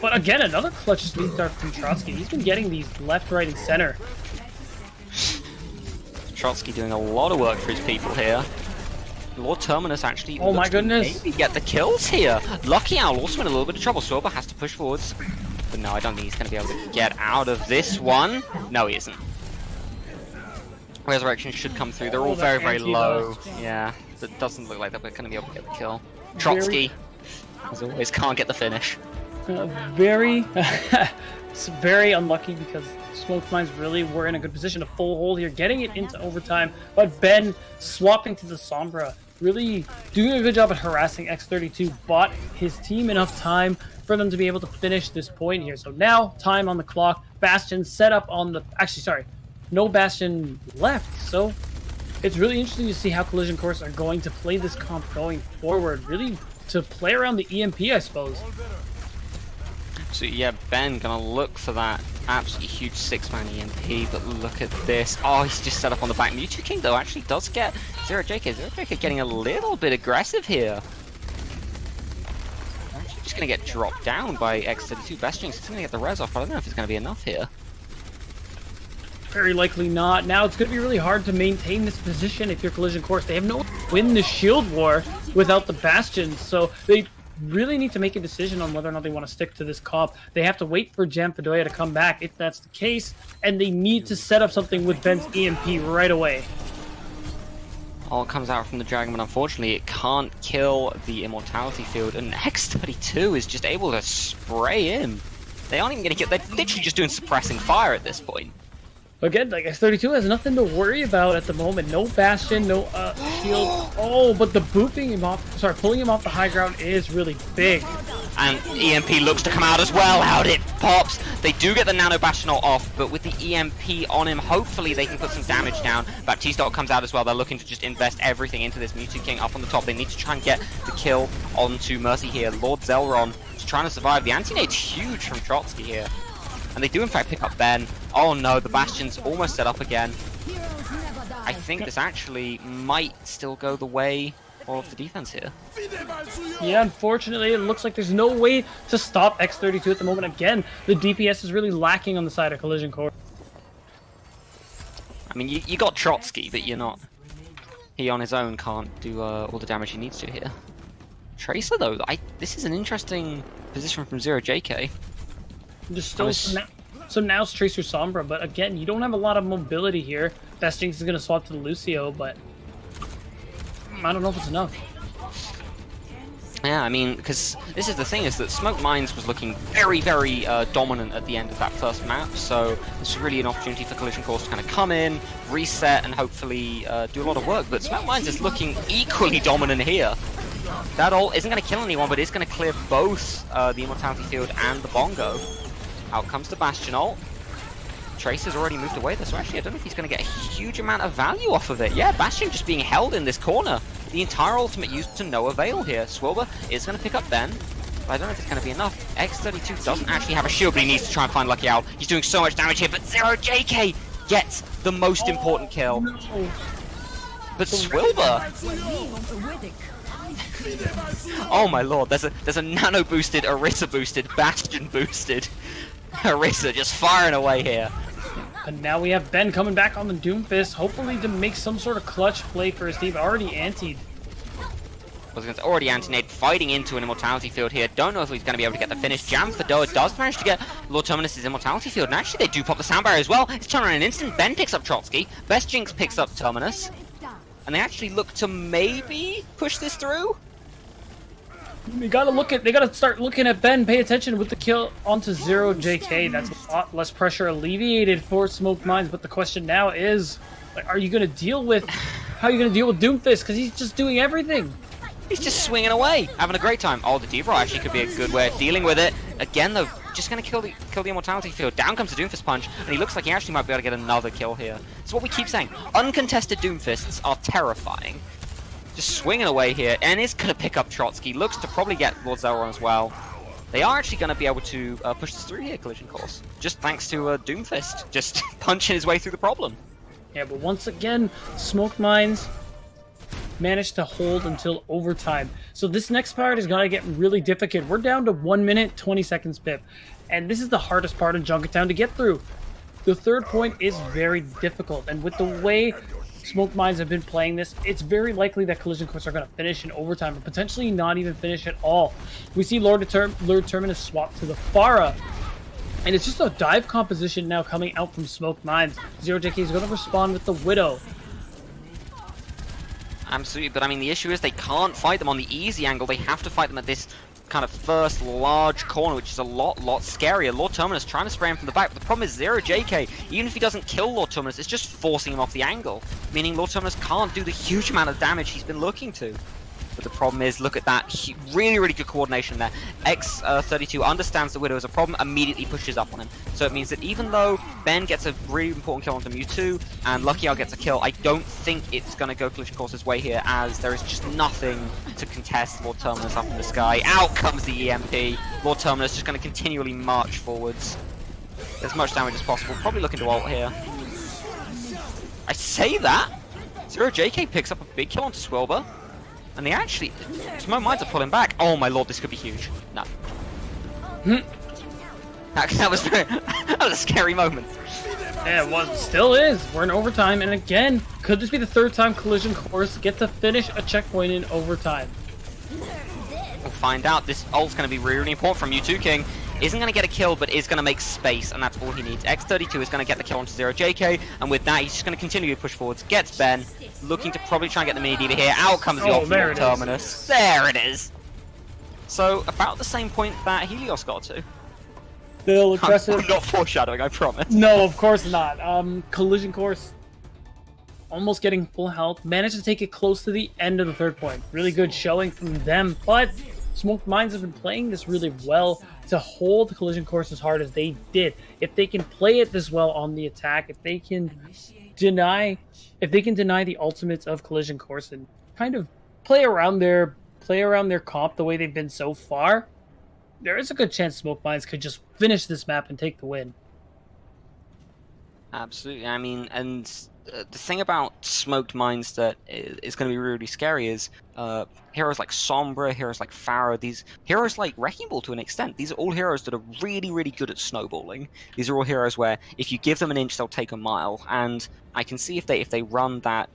But again, another clutch speed start from Trotsky. He's been getting these left, right, and center. Trotsky doing a lot of work for his people here. Lord Terminus actually oh my goodness, maybe get the kills here. Lucky Owl also in a little bit of trouble. Swilber has to push forwards. But no, I don't think he's going to be able to get out of this one. No, he isn't. Resurrection should come through. They're all very, very low. Yeah, it doesn't look like they're going to be able to get the kill. Trotsky, as always, can't get the finish. Very unlucky because Smoked Minds really were in a good position to full hold here, getting it into overtime. But Ben swapping to the Sombra, really doing a good job at harassing X32, bought his team enough time for them to be able to finish this point here. So now, time on the clock. Bastion set up on the... Actually, sorry. No Bastion left. So it's really interesting to see how Collision Course are going to play this comp going forward. Really to play around the EMP, I suppose. Absolutely, yeah. Ben gonna look for that absolutely huge 6-man EMP, but look at this. Oh, he's just set up on the back. Mewtwo King, though, actually does get Zero JK. Zero JK getting a little bit aggressive here. Actually just gonna get dropped down by X32. Bastion is gonna get the res off, but I don't know if it's gonna be enough here. Very likely not. Now it's going to be really hard to maintain this position if you're Collision Course. They have no way to win the shield war without the Bastions, so they really need to make a decision on whether or not they want to stick to this comp. They have to wait for Jamfidoya to come back if that's the case, and they need to set up something with Ben's EMP right away. All comes out from the Dragon, but unfortunately it can't kill the Immortality Field, and X32 is just able to spray in. They aren't even going to get... They're literally just doing suppressing fire at this point. Again, like X32 has nothing to worry about at the moment. No Bastion, no shield. Oh, but the booping him off, pulling him off the high ground is really big. And EMP looks to come out as well. Out it pops. They do get the Nano Bastion off, but with the EMP on him, hopefully they can put some damage down. Baptiste comes out as well. They're looking to just invest everything into this Mewtwo King up on the top. They need to try and get the kill onto Mercy here. Lord Zelron is trying to survive. The anti-nade's huge from Trotsky here. And they do in fact pick up Ben. Oh no, the Bastion's almost set up again. I think this actually might still go the way of the defense here. Yeah, unfortunately, it looks like there's no way to stop X32 at the moment. Again, the DPS is really lacking on the side of Collision Course. I mean, you got Trotsky, but you're not... He on his own can't do all the damage he needs to here. Tracer, though, this is an interesting position from Zero JK. Just still so now it's Tracer Sombra, but again, you don't have a lot of mobility here. Best Jinx is going to swap to the Lucio, but I don't know if it's enough. Yeah, I mean, because this is the thing, is that Smoke Mines was looking very, very dominant at the end of that first map, so this is really an opportunity for Collision Course to kind of come in, reset, and hopefully do a lot of work, but Smoke Mines is looking equally dominant here. That ult isn't going to kill anyone, but it's going to clear both the Immortality Field and the Bongo. Out comes the Bastion ult. Tracer's already moved away there, so actually I don't know if he's going to get a huge amount of value off of it. Yeah, Bastion just being held in this corner. The entire ultimate used to no avail here. Swilber is going to pick up Ben, but I don't know if it's going to be enough. X32 doesn't actually have a shield, but he needs to try and find Lucky Owl. He's doing so much damage here, but Zero JK gets the most important kill. But Swilber... Oh my lord, there's a nano boosted, Orisa boosted, Bastion boosted. Orisa just firing away here. And now we have Ben coming back on the Doomfist, hopefully to make some sort of clutch play for his team. Already antied. I was going to say, already anti-nade, fighting into an Immortality Field here. Don't know if he's going to be able to get the finish. Jamfidoya does manage to get Lord Terminus' Immortality Field, and actually they do pop the sound barrier as well. It's turned around in an instant. Ben picks up Trotsky. Best Jinx picks up Terminus. And they actually look to maybe push this through. They gotta start looking at Ben. Pay attention with the kill onto Zero JK. That's a lot less pressure alleviated for Smoke Mines. But the question now is, like, how are you gonna deal with Doomfist? Because he's just doing everything. He's just swinging away, having a great time. Oh, the Devro actually could be a good way of dealing with it. Again, though, just gonna kill the Immortality Field. Down comes the Doomfist punch, and he looks like he actually might be able to get another kill here. It's what we keep saying. Uncontested Doomfists are terrifying. Just swinging away here, and is going to pick up Trotsky. Looks to probably get Lord Zelron as well. They are actually going to be able to push this through here, Collision Course. Just thanks to Doomfist, just punching his way through the problem. Yeah, but once again, Smoke Mines managed to hold until overtime. So this next part is going to get really difficult. We're down to 1 minute, 20 seconds, Pip. And this is the hardest part of Junkertown to get through. The third point is very difficult, and with the way Smoke Mines have been playing this, it's very likely that Collision Course are going to finish in overtime, or potentially not even finish at all. We see Lord Terminus swap to the Pharah, and it's just a dive composition now coming out from Smoke Mines. Zero JK is going to respond with the Widow. Absolutely, but I mean the issue is they can't fight them on the easy angle. They have to fight them at this kind of first large corner, which is a lot scarier. Lord Terminus trying to spray him from the back, but the problem is Zero JK, even if he doesn't kill Lord Terminus, it's just forcing him off the angle, meaning Lord Terminus can't do the huge amount of damage he's been looking to. But the problem is, look at that, really, really good coordination there. X32 understands the Widow is a problem, immediately pushes up on him. So it means that even though Ben gets a really important kill onto Mewtwo, and Lucky Owl gets a kill, I don't think it's going to go Collision Course's way here, as there is just nothing to contest Lord Terminus up in the sky. Out comes the EMP. Lord Terminus just going to continually march forwards. As much damage as possible. Probably looking to ult here. I say that. Zero JK picks up a big kill onto Swilber. And they actually... Smoke Mines are pulling back. Oh my lord, this could be huge. No. That was a scary moment. Yeah, it was. Still is. We're in overtime, and again, could this be the third time Collision Course get to finish a checkpoint in overtime? We'll find out. This ult's going to be really important from Mewtwo King. Isn't going to get a kill, but is going to make space, and that's all he needs. X32 is going to get the kill onto Zero JK, and with that, he's just going to continue to push forwards. Gets Ben, looking to probably try and get the mini diva here. Out comes the ult from Terminus. There it is. So, about the same point that Helios got to. Still aggressive. I'm not foreshadowing, I promise. No, of course not. Collision Course almost getting full health. Managed to take it close to the end of the third point. Really good showing from them, but Smoked Minds have been playing this really well to hold Collision Course as hard as they did. If they can play it this well on the attack, if they can deny the ultimates of Collision Course and kind of play around their comp the way they've been so far, there is a good chance Smoked Minds could just finish this map and take the win. Absolutely. I mean, and the thing about Smoked Minds that is going to be really scary is heroes like Sombra, heroes like Pharah, these heroes like Wrecking Ball to an extent. These are all heroes that are really, really good at snowballing. These are all heroes where if you give them an inch, they'll take a mile. And I can see if they run that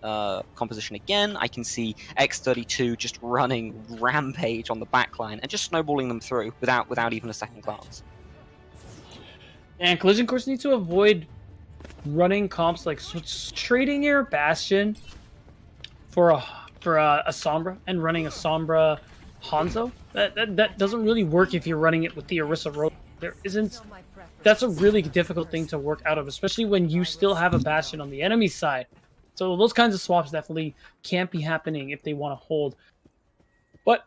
composition again, I can see X32 just running rampage on the backline and just snowballing them through without even a second glance. And Collision Course needs to avoid running comps like trading your Bastion for a Sombra and running a Sombra Hanzo. That doesn't really work if you're running it with the Orisa Rose. That's a really difficult thing to work out of, especially when you still have a Bastion on the enemy side. So those kinds of swaps definitely can't be happening if they want to hold. But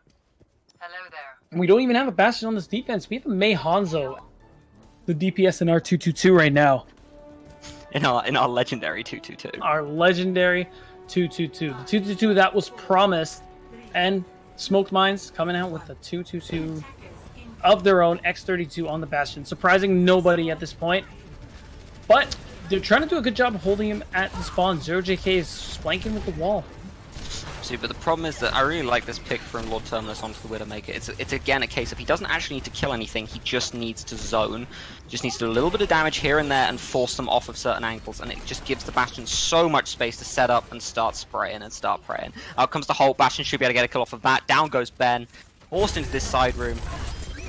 hello there. We don't even have a Bastion on this defense. We have a Mei Hanzo, the DPS in our 222 right now. In our legendary 222. Our legendary 222. The 222 that was promised, and Smoked Minds coming out with the 222 of their own, X32 on the Bastion. Surprising nobody at this point. But they're trying to do a good job of holding him at the spawn. Zero JK is flanking with the wall. See, but the problem is that I really like this pick from Lord Terminus onto the Widowmaker. It's again a case of he doesn't actually need to kill anything, he just needs to zone. Just needs to do a little bit of damage here and there and force them off of certain angles, and it just gives the Bastion so much space to set up and start spraying and start praying. Out comes the Hulk, Bastion should be able to get a kill off of that. Down goes Ben, forced into this side room.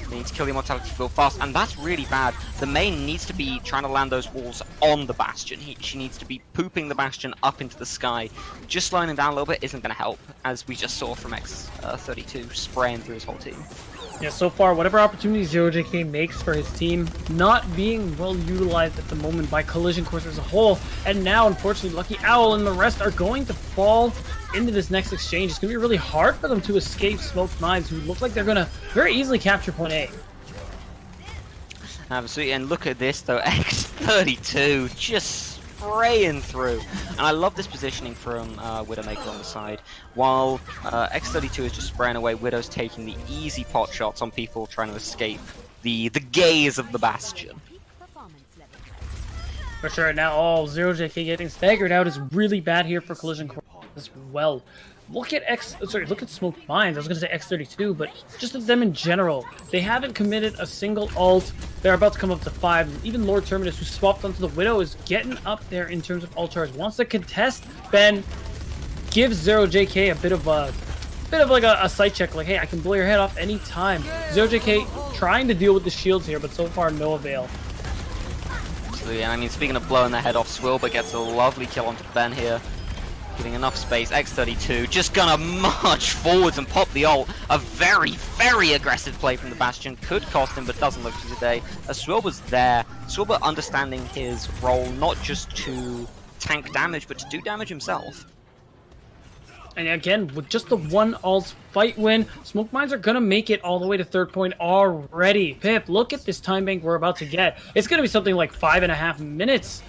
They need to kill the Immortality Field fast, and that's really bad. The main needs to be trying to land those walls on the Bastion. She needs to be pooping the Bastion up into the sky. Just slowing him down a little bit isn't going to help, as we just saw from X32 spraying through his whole team. Yeah, so far, whatever opportunities Zero JK makes for his team, not being well utilized at the moment by Collision Course as a whole. And now, unfortunately, Lucky Owl and the rest are going to fall into this next exchange. It's going to be really hard for them to escape Smoked Minds, who look like they're going to very easily capture point A. Absolutely, and look at this though, X32 just spraying through. And I love this positioning from Widowmaker on the side. While X32 is just spraying away, Widow's taking the easy pot shots on people trying to escape the gaze of the Bastion. For sure, now Zero JK getting staggered out is really bad here for Collision Course as well. Look at Smoked Minds. I was going to say X32, but just at them in general. They haven't committed a single ult. They're about to come up to 5. Even Lord Terminus, who swapped onto the Widow, is getting up there in terms of ult charge. Wants to contest. Ben gives Zero JK a bit of a sight check. Like, hey, I can blow your head off any time. Zero JK trying to deal with the shields here, but so far no avail. Absolutely, and I mean, speaking of blowing the head off, Swilber gets a lovely kill onto Ben here. Getting enough space. X32 just gonna march forwards and pop the ult. A very, very aggressive play from the Bastion. Could cost him, but doesn't look to today. As Swilber's there, Swilber understanding his role not just to tank damage, but to do damage himself. And again, with just the one ult fight win, Smoked Minds are gonna make it all the way to third point already. Pip, look at this time bank we're about to get. It's gonna be something like 5.5 minutes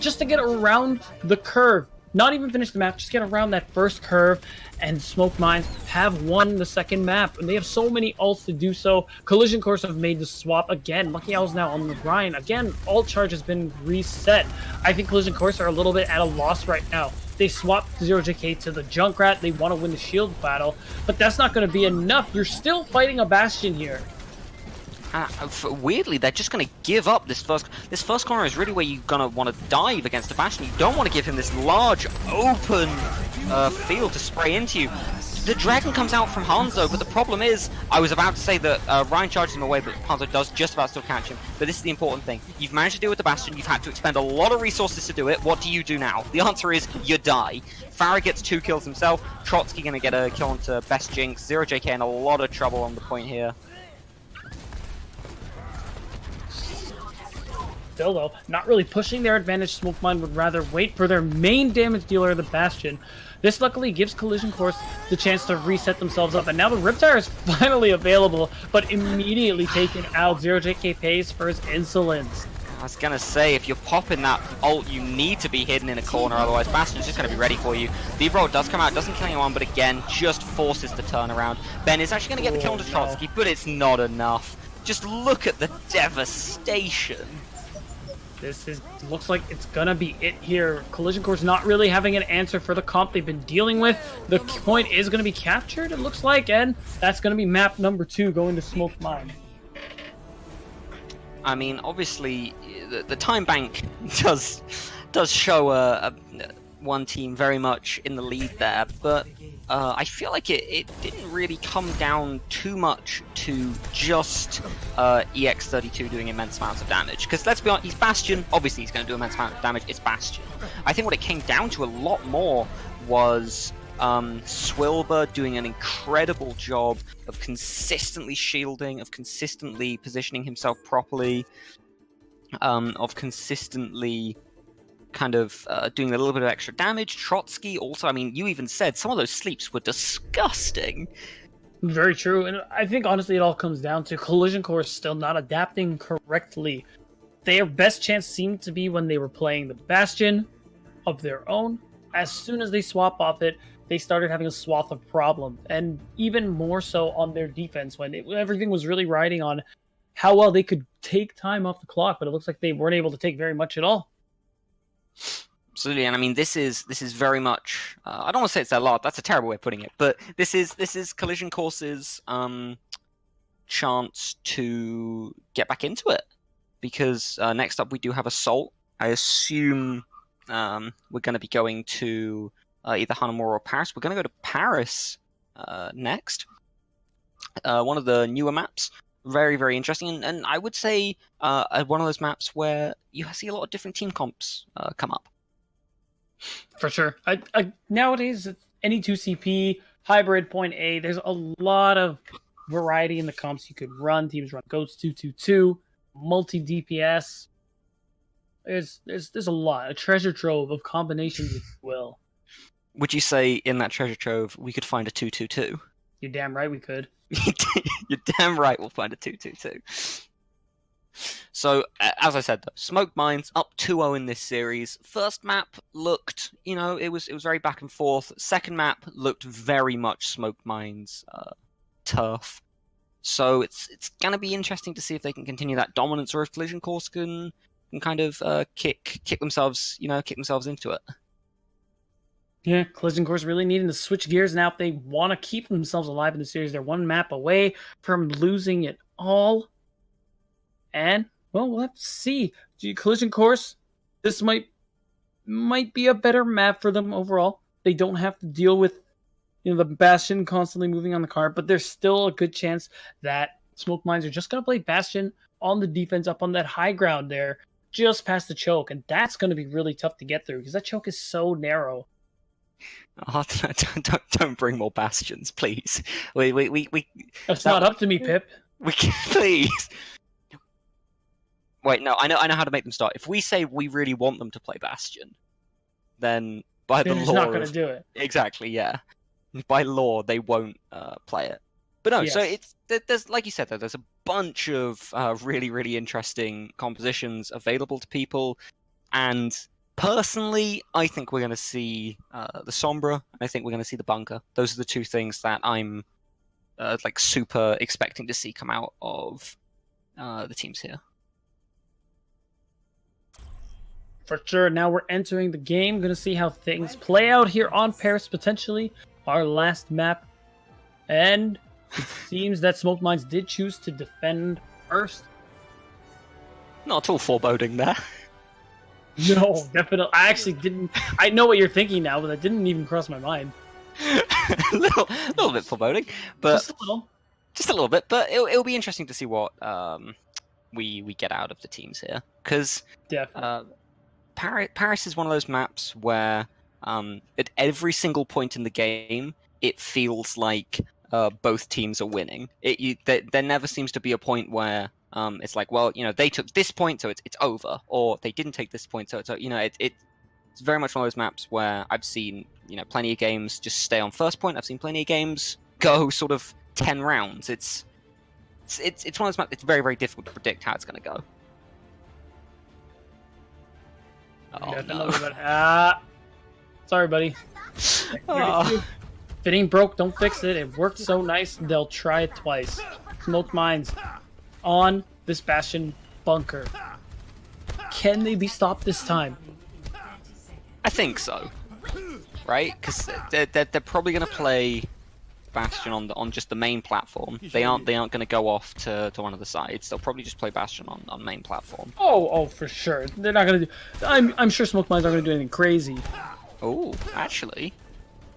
just to get around the curve. not even finish the map, just get around that first curve, and Smoke Mines have won the second map. And they have so many ults to do so. Collision Course have made the swap again. Lucky Owl's now on the grind. Again, ult charge has been reset. I think Collision Course are a little bit at a loss right now. They swapped 0JK to the Junkrat. They want to win the shield battle, but that's not going to be enough. You're still fighting a Bastion here. Weirdly, they're just going to give up this first. This first corner is really where you're going to want to dive against the Bastion. You don't want to give him this large, open field to spray into you. The Dragon comes out from Hanzo, but the problem is, I was about to say that Ryan charges him away, but Hanzo does just about still catch him. But this is the important thing. You've managed to deal with the Bastion, you've had to expend a lot of resources to do it. What do you do now? The answer is, you die. Pharah gets 2 kills himself, Trotsky gonna get a kill onto Best Jinx, 0JK in a lot of trouble on the point here. Still though, not really pushing their advantage. Smoke Mine would rather wait for their main damage dealer, the Bastion. This luckily gives Collision Course the chance to reset themselves up, and now the Riptire is finally available, but immediately taken out. 0JK pays for his insolence. I was gonna say, if you're popping that ult, you need to be hidden in a corner, otherwise Bastion's just gonna be ready for you. The roll does come out, doesn't kill anyone, but again, just forces the turnaround. Ben is actually gonna get the kill onto Trotsky, but it's not enough. Just look at the devastation. Looks like it's gonna be it here. Collision Course not really having an answer for the comp they've been dealing with. The point is gonna be captured, it looks like, and that's gonna be map number 2 going to Smoke Mine. I mean, obviously, the time bank does show one team very much in the lead there, but I feel like it didn't really come down too much to just EX32 doing immense amounts of damage. Because let's be honest, he's Bastion, obviously he's going to do immense amounts of damage, it's Bastion. I think what it came down to a lot more was Swilber doing an incredible job of consistently shielding, of consistently positioning himself properly, of consistently kind of doing a little bit of extra damage. Trotsky also, I mean, you even said some of those sleeps were disgusting. Very true, and I think honestly it all comes down to Collision Course still not adapting correctly. Their best chance seemed to be when they were playing the Bastion of their own. As soon as they swap off it, they started having a swath of problems, and even more so on their defense when everything was really riding on how well they could take time off the clock, but it looks like they weren't able to take very much at all. Absolutely, and I mean this is very much. I don't want to say it's their lot. That's a terrible way of putting it. But this is Collision Course's chance to get back into it, because next up we do have Assault. I assume we're going to be going to either Hanamura or Paris. We're going to go to Paris next. One of the newer maps. Very, very interesting, and I would say one of those maps where you see a lot of different team comps come up. For sure. Nowadays, any 2CP, hybrid, point A, there's a lot of variety in the comps you could run. Teams run Goats 222, multi-DPS. There's a lot, a treasure trove of combinations, if you will. Would you say in that treasure trove we could find a 222? You're damn right we could. You're damn right we'll find a 222. So, as I said, though, Smoke Mines up 2-0 in this series. First map looked, it was very back and forth. Second map looked very much Smoke Mines turf. So it's going to be interesting to see if they can continue that dominance, or if Collision Course can kind of kick themselves into it. Yeah, Collision Course really needing to switch gears now if they want to keep themselves alive in the series. They're one map away from losing it all. And, well, we'll have to see. Collision Course, this might be a better map for them overall. They don't have to deal with the Bastion constantly moving on the card, but there's still a good chance that Smoke Mines are just going to play Bastion on the defense up on that high ground there, just past the choke. And that's going to be really tough to get through because that choke is so narrow. Oh, don't bring more Bastions, please. We That's not up to me, Pip. We can, please. Wait, no, I know how to make them start. If we say we really want them to play Bastion, then by the law, they're not going to do it. Exactly, yeah. By law, they won't play it. But no, Yes. So there's, like you said, there's a bunch of really, really interesting compositions available to people, and Personally, I think we're going to see the Sombra, and I think we're going to see the Bunker. Those are the two things that I'm like super expecting to see come out of the teams here. For sure. Now we're entering the game. Going to see how things play out here on Paris, potentially our last map. And it seems that Smoke Mines did choose to defend first. Not at all foreboding there. No, definitely. I actually didn't. I know what you're thinking now, but that didn't even cross my mind. a little bit foreboding, but Just a little. bit. But it'll be interesting to see what we get out of the teams here, because Definitely. Paris is one of those maps where at every single point in the game it feels like both teams are winning. There never seems to be a point where it's like, well, you know, they took this point, so it's over, or they didn't take this point, so you know, it's very much one of those maps where I've seen, you know, plenty of games just stay on first point. I've seen plenty of games go sort of 10 rounds. It's one of those maps. It's very, very difficult to predict how it's going to go. Oh no! Sorry, buddy. Oh. If it ain't broke, don't fix it. It worked so nice, they'll try it twice. Smoke Mines on this Bastion bunker. Can they be stopped this time? I think so, right? Because they're probably going to play Bastion on just the main platform. They aren't going to go off to one of the sides. They'll probably just play Bastion on main platform. Oh, for sure. They're not gonna do. I'm sure Smoke Mines aren't gonna do anything crazy. Oh, actually,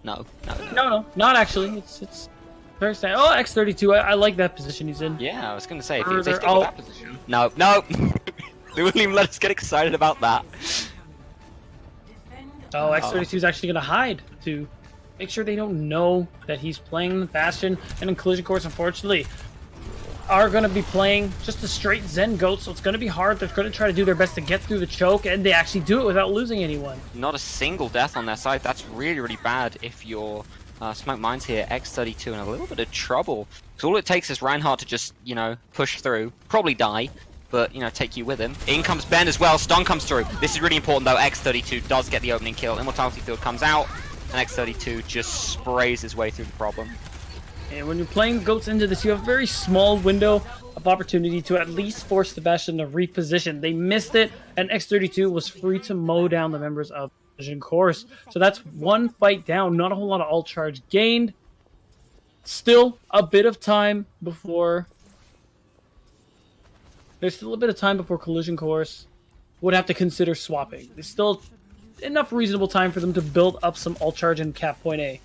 no. No, not actually. It's very sad. Oh, X32. I like that position he's in. Yeah, I was going to say if they stick Oh. with that position. No. They wouldn't even let us get excited about that. Oh, X32 is actually gonna hide to make sure they don't know that he's playing Bastion. And in Collision Course, unfortunately, are going to be playing just a straight Zen Goat, so it's going to be hard. They're going to try to do their best to get through the choke, and they actually do it without losing anyone. Not a single death on their side. That's really, really bad if you're Smoke Mines here. X32 in a little bit of trouble. So all it takes is Reinhardt to just, you know, push through. Probably die, but, you know, take you with him. In comes Ben as well. Stun comes through. This is really important, though. X32 does get the opening kill. Immortality Field comes out, and X32 just sprays his way through the problem. And when you're playing Goats into this, you have a very small window of opportunity to at least force the Bastion to reposition. They missed it, and X32 was free to mow down the members of Collision Course. So that's one fight down, not a whole lot of ult charge gained. Still a bit of time before... There's still a bit of time before Collision Course would have to consider swapping. There's still enough reasonable time for them to build up some ult charge and cap point A.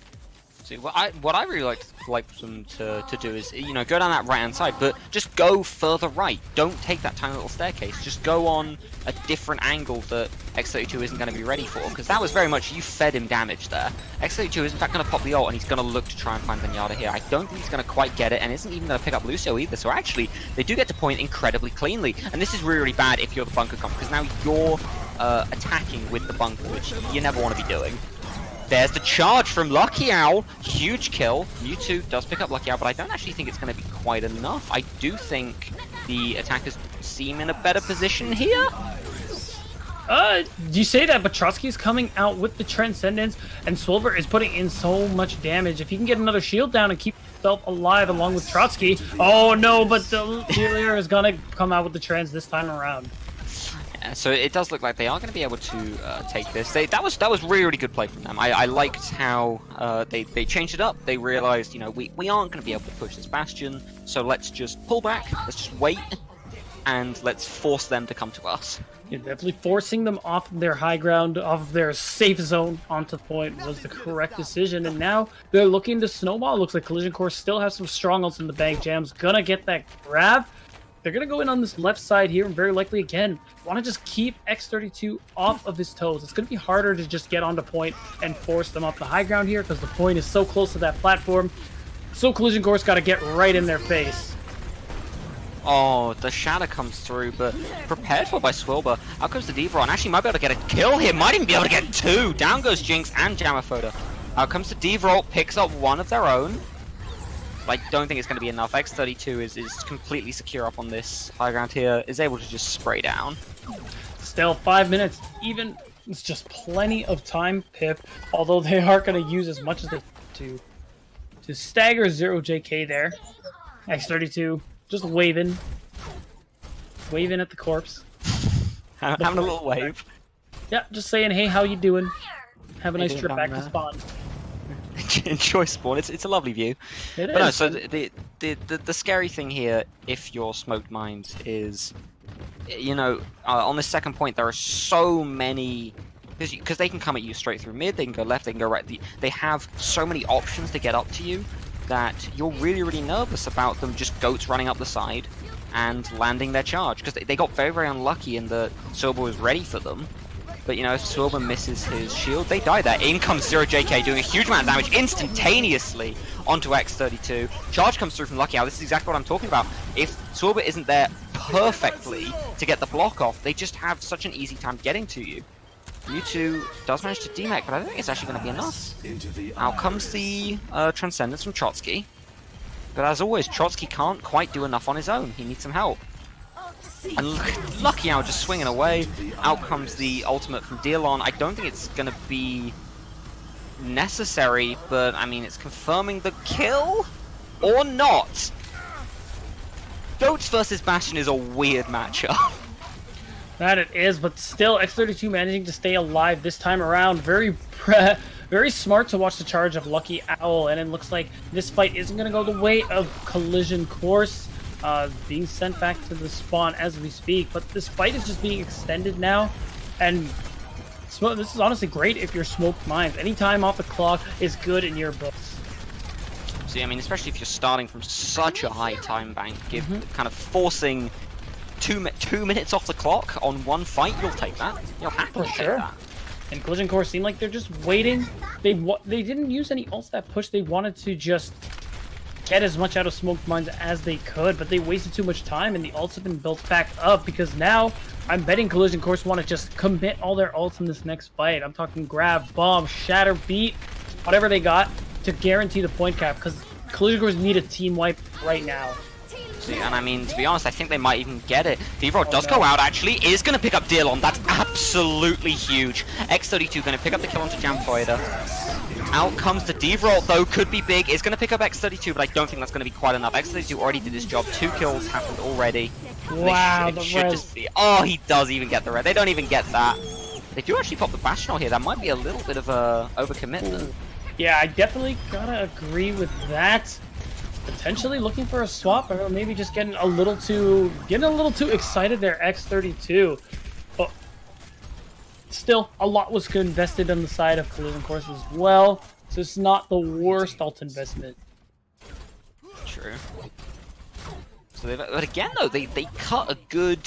See, what I really like them to do is, you know, go down that right hand side, but just go further right. Don't take that tiny little staircase. Just go on a different angle that X32 isn't going to be ready for, because that was very much you fed him damage there. X32 is in fact going to pop the ult, and he's going to look to try and find Zenyatta here. I don't think he's going to quite get it, and isn't even going to pick up Lucio either. So actually, they do get to point incredibly cleanly, and this is really, really bad if you're the bunker comp, because now you're attacking with the bunker, which you never want to be doing. There's the charge from Lucky Owl. Huge kill. Mewtwo does pick up Lucky Owl, but I don't actually think it's going to be quite enough. I do think the attackers seem in a better position here. You say that, but Trotsky is coming out with the Transcendence, and Swilver is putting in so much damage. If he can get another shield down and keep himself alive along with Trotsky, oh no, but the healer is going to come out with the Trans this time around. Yeah, so it does look like they are going to be able to take this. That was really, really good play from them. I liked how they changed it up. They realized, you know, we aren't going to be able to push this Bastion, so let's just pull back, let's just wait, and let's force them to come to us. Yeah, definitely forcing them off their high ground, off of their safe zone onto the point was the correct decision. And now they're looking to snowball. Looks like Collision Course still has some strong ults in the bank. Jam's gonna get that grab. They're gonna go in on this left side here, and very likely again want to just keep X32 off of his toes. It's gonna be harder to just get onto point and force them up the high ground here because the point is so close to that platform. So Collision Course got to get right in their face. Oh, the shatter comes through, but prepared for by Swilber. Out comes the D.Va, and actually might be able to get a kill here. Might even be able to get two. Down goes Jinx and Jammerfoda. Out comes the D.Va, picks up one of their own. I don't think it's going to be enough. X32 is completely secure up on this high ground here. Is able to just spray down. Still 5 minutes, even It's just plenty of time, Pip. Although they aren't going to use as much as they to stagger 0JK there. X32 just waving at the corpse. Having a little wave. Yeah, just saying, hey, how you doing? Have a nice doing trip down back there? to spawn. Enjoy spawn. It's a lovely view. It But no, is. so the scary thing here, if you're smoked mines, is, you know, on the second point there are so many, because they can come at you straight through mid, they can go left, they can go right. They have so many options to get up to you that you're really nervous about them just goats running up the side and landing their charge, because they got very unlucky in that Silver was ready for them. But, you know, if Silver misses his shield, they die there. In comes 0JK, doing a huge amount of damage instantaneously onto X32. Charge comes through from Lucky Owl. This is exactly what I'm talking about. If Silver isn't there perfectly to get the block off, they just have such an easy time getting to you. Mewtwo does manage to demech, but I don't think it's actually going to be enough. Out comes the Transcendence from Trotsky. But as always, Trotsky can't quite do enough on his own. He needs some help. And Lucky Owl just swinging away. Out comes the ultimate from Dealon. I don't think it's going to be necessary, but I mean, it's confirming the kill or not. Goats versus Bastion is a weird matchup. That it is, but still, X32 managing to stay alive this time around. Very smart to watch the charge of Lucky Owl, and it looks like this fight isn't going to go the way of Collision Course. Being sent back to the spawn as we speak, but this fight is just being extended now, and this is honestly great if you're smoked mines. Any time off the clock is good in your books. See, I mean, especially if you're starting from such a high time bank, kind of forcing two minutes off the clock on one fight, you'll take that. You'll happily take that. And Collision Course seemed like they're just waiting. They didn't use any ults that push. They wanted to just get as much out of smoked mines as they could, but they wasted too much time, and the ults have been built back up, because now I'm betting Collision Course want to just commit all their ults in this next fight. I'm talking grab, bomb, shatter, beat, whatever they got to guarantee the point cap, because Collision Course need a team wipe right now. See, and I mean, to be honest, I think they might even get it. Devo does go out, actually, is going to pick up Dealon. That's absolutely huge. X32 going to pick up the kill onto Jamfoida. Out comes the Devo, though, could be big. Is going to pick up X32, but I don't think that's going to be quite enough. X32 already did his job. 2 kills happened already. Wow, they should just be... Oh, he does even get the red. They don't even get that. They do actually pop the Bastion here. That might be a little bit of a overcommitment. Yeah, I definitely gotta agree with that. Potentially looking for a swap, or maybe just getting a little too excited there, X32. But still, a lot was invested on the side of Collision Course as well, so it's not the worst alt investment. True. So but again, though, they cut a good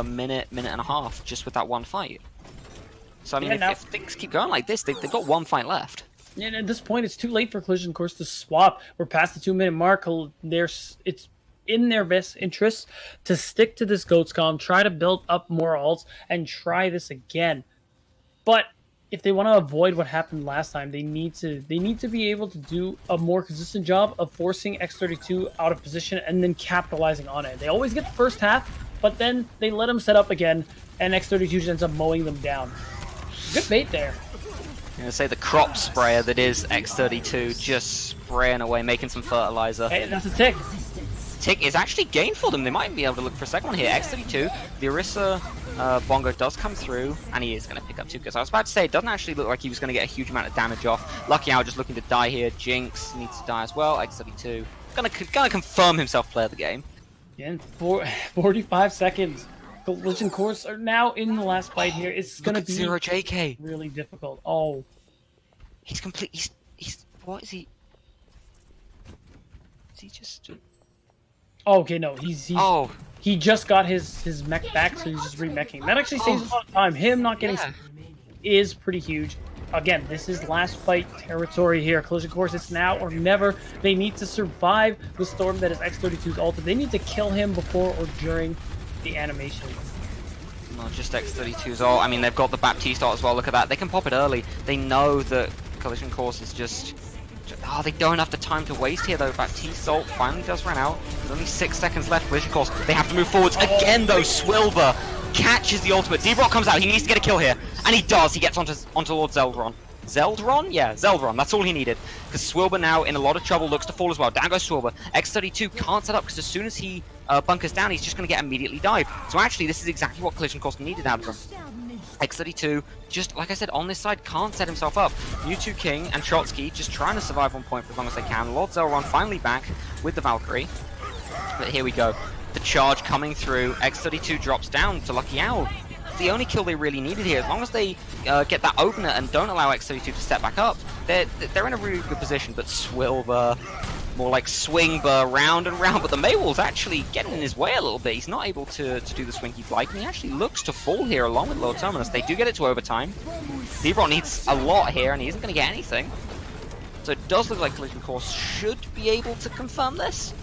minute and a half just with that one fight. So I mean, Yeah, if things keep going like this, they've got one fight left. And at this point, it's too late for Collision Course to swap. We're past the 2-minute mark. It's in their best interest to stick to this Goats Calm, try to build up more ults, and try this again. But if they want to avoid what happened last time, they need to be able to do a more consistent job of forcing X32 out of position and then capitalizing on it. They always get the first half, but then they let them set up again, and X32 just ends up mowing them down. Good bait there. I'm gonna say the crop sprayer that is X32 just spraying away, making some fertilizer. Hey, that's a tick. Tick is actually gained for them. They might be able to look for a second one here. X32, the Orisa Bongo does come through, and he is going to pick up 2 kills. I was about to say, it doesn't actually look like he was going to get a huge amount of damage off. Lucky Owl just looking to die here. Jinx needs to die as well. X32 gonna confirm himself player of the game. Again, 45 seconds. Collision Course are now in the last fight here. It's going to be 0JK. really difficult. Oh, He's complete. He's what is he? Is he just? oh okay, no, Oh, he just got his mech back, so he's just remeching. That actually saves a lot of time. Him not getting yeah. is pretty huge. Again, this is last fight territory here. Collision Course, it's now or never. They need to survive the storm that is X32's ult. They need to kill him before or during the animation. Not just X32's ult. I mean, they've got the Baptiste ult as well. Look at that. They can pop it early. They know that Collision Course is just... Oh, they don't have the time to waste here, though. Baptiste's ult finally does run out. There's only 6 seconds left. Collision Course, they have to move forwards. Again, though, Swilver catches the ultimate. Zeebrock comes out, he needs to get a kill here. And he does, he gets onto Lord Zeldron. Zeldron? Yeah, Zeldron, that's all he needed. Because Swilber now in a lot of trouble, looks to fall as well. Down goes Swilber. X32 can't set up because as soon as he bunkers down, he's just going to get immediately dived. So actually, this is exactly what Collision Course needed out of him. X32, just like I said, on this side, can't set himself up. Mewtwo King and Trotsky just trying to survive on point for as long as they can. Lord Zeldron finally back with the Valkyrie. But here we go. The charge coming through. X32 drops down to Lucky Owl. The only kill they really needed here. As long as they get that opener and don't allow X32 to step back up, they're in a really good position. But Swilber, more like Swingber, round and round. But the Maywall's actually getting in his way a little bit. He's not able to do the Swinky Flight, and he actually looks to fall here along with Lord Terminus. They do get it to overtime. Zeebrock needs a lot here, and he isn't going to get anything. So it does look like Collision Course should be able to confirm this.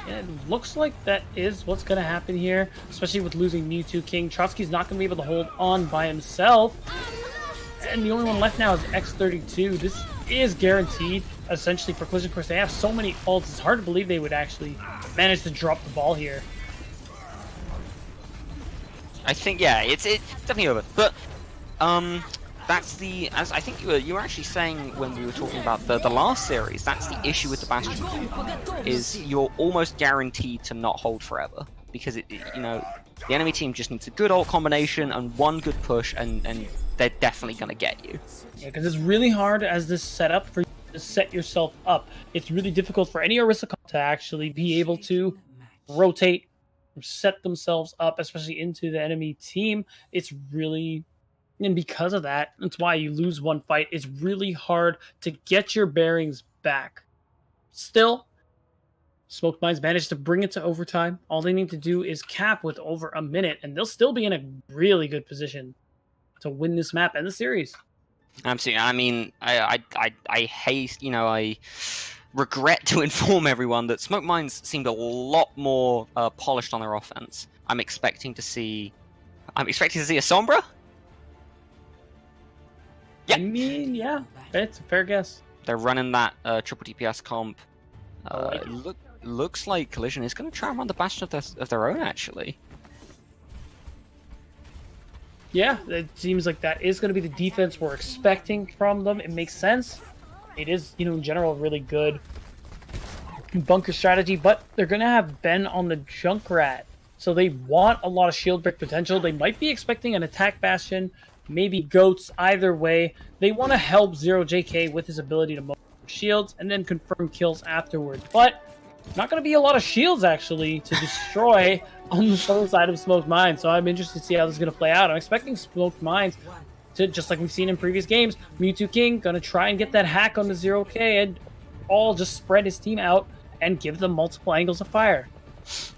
It looks like that is what's going to happen here, especially with losing Mewtwo King. Trotsky's not going to be able to hold on by himself. And the only one left now is X32. This is guaranteed, essentially, for Collision Course. They have so many ults, it's hard to believe they would actually manage to drop the ball here. I think, yeah, it's definitely over. But, that's the, as I think you were actually saying when we were talking about the last series, that's the issue with the Bastion, is you're almost guaranteed to not hold forever. Because, you know, the enemy team just needs a good ult combination and one good push, and they're definitely going to get you. Yeah, because it's really hard as this setup for you to set yourself up. It's really difficult for any Orisa to actually be able to rotate, set themselves up, especially into the enemy team. It's really... And because of that, that's why you lose one fight. It's really hard to get your bearings back. Still, Smoked Minds managed to bring it to overtime. All they need to do is cap with over a minute, and they'll still be in a really good position to win this map and the series. Absolutely. I mean, I hate, you know, I regret to inform everyone that Smoked Minds seemed a lot more polished on their offense. I'm expecting to see a Sombra. Yeah. I mean, yeah, it's a fair guess. They're running that triple DPS comp. like Looks like Collision is going to try and run the Bastion of their own, actually. Yeah, it seems like that is going to be the defense we're expecting from them. It makes sense. It is, you know, in general, a really good bunker strategy, but they're going to have Ben on the Junkrat. So they want a lot of shield break potential. They might be expecting an attack Bastion, maybe Goats, either way. They want to help 0JK with his ability to mow shields and then confirm kills afterwards. But not going to be a lot of shields, actually, to destroy on the southern side of Smoked Minds. So I'm interested to see how this is going to play out. I'm expecting Smoked Minds to, just like we've seen in previous games, Mewtwo King going to try and get that hack on the 0K and all just spread his team out and give them multiple angles of fire.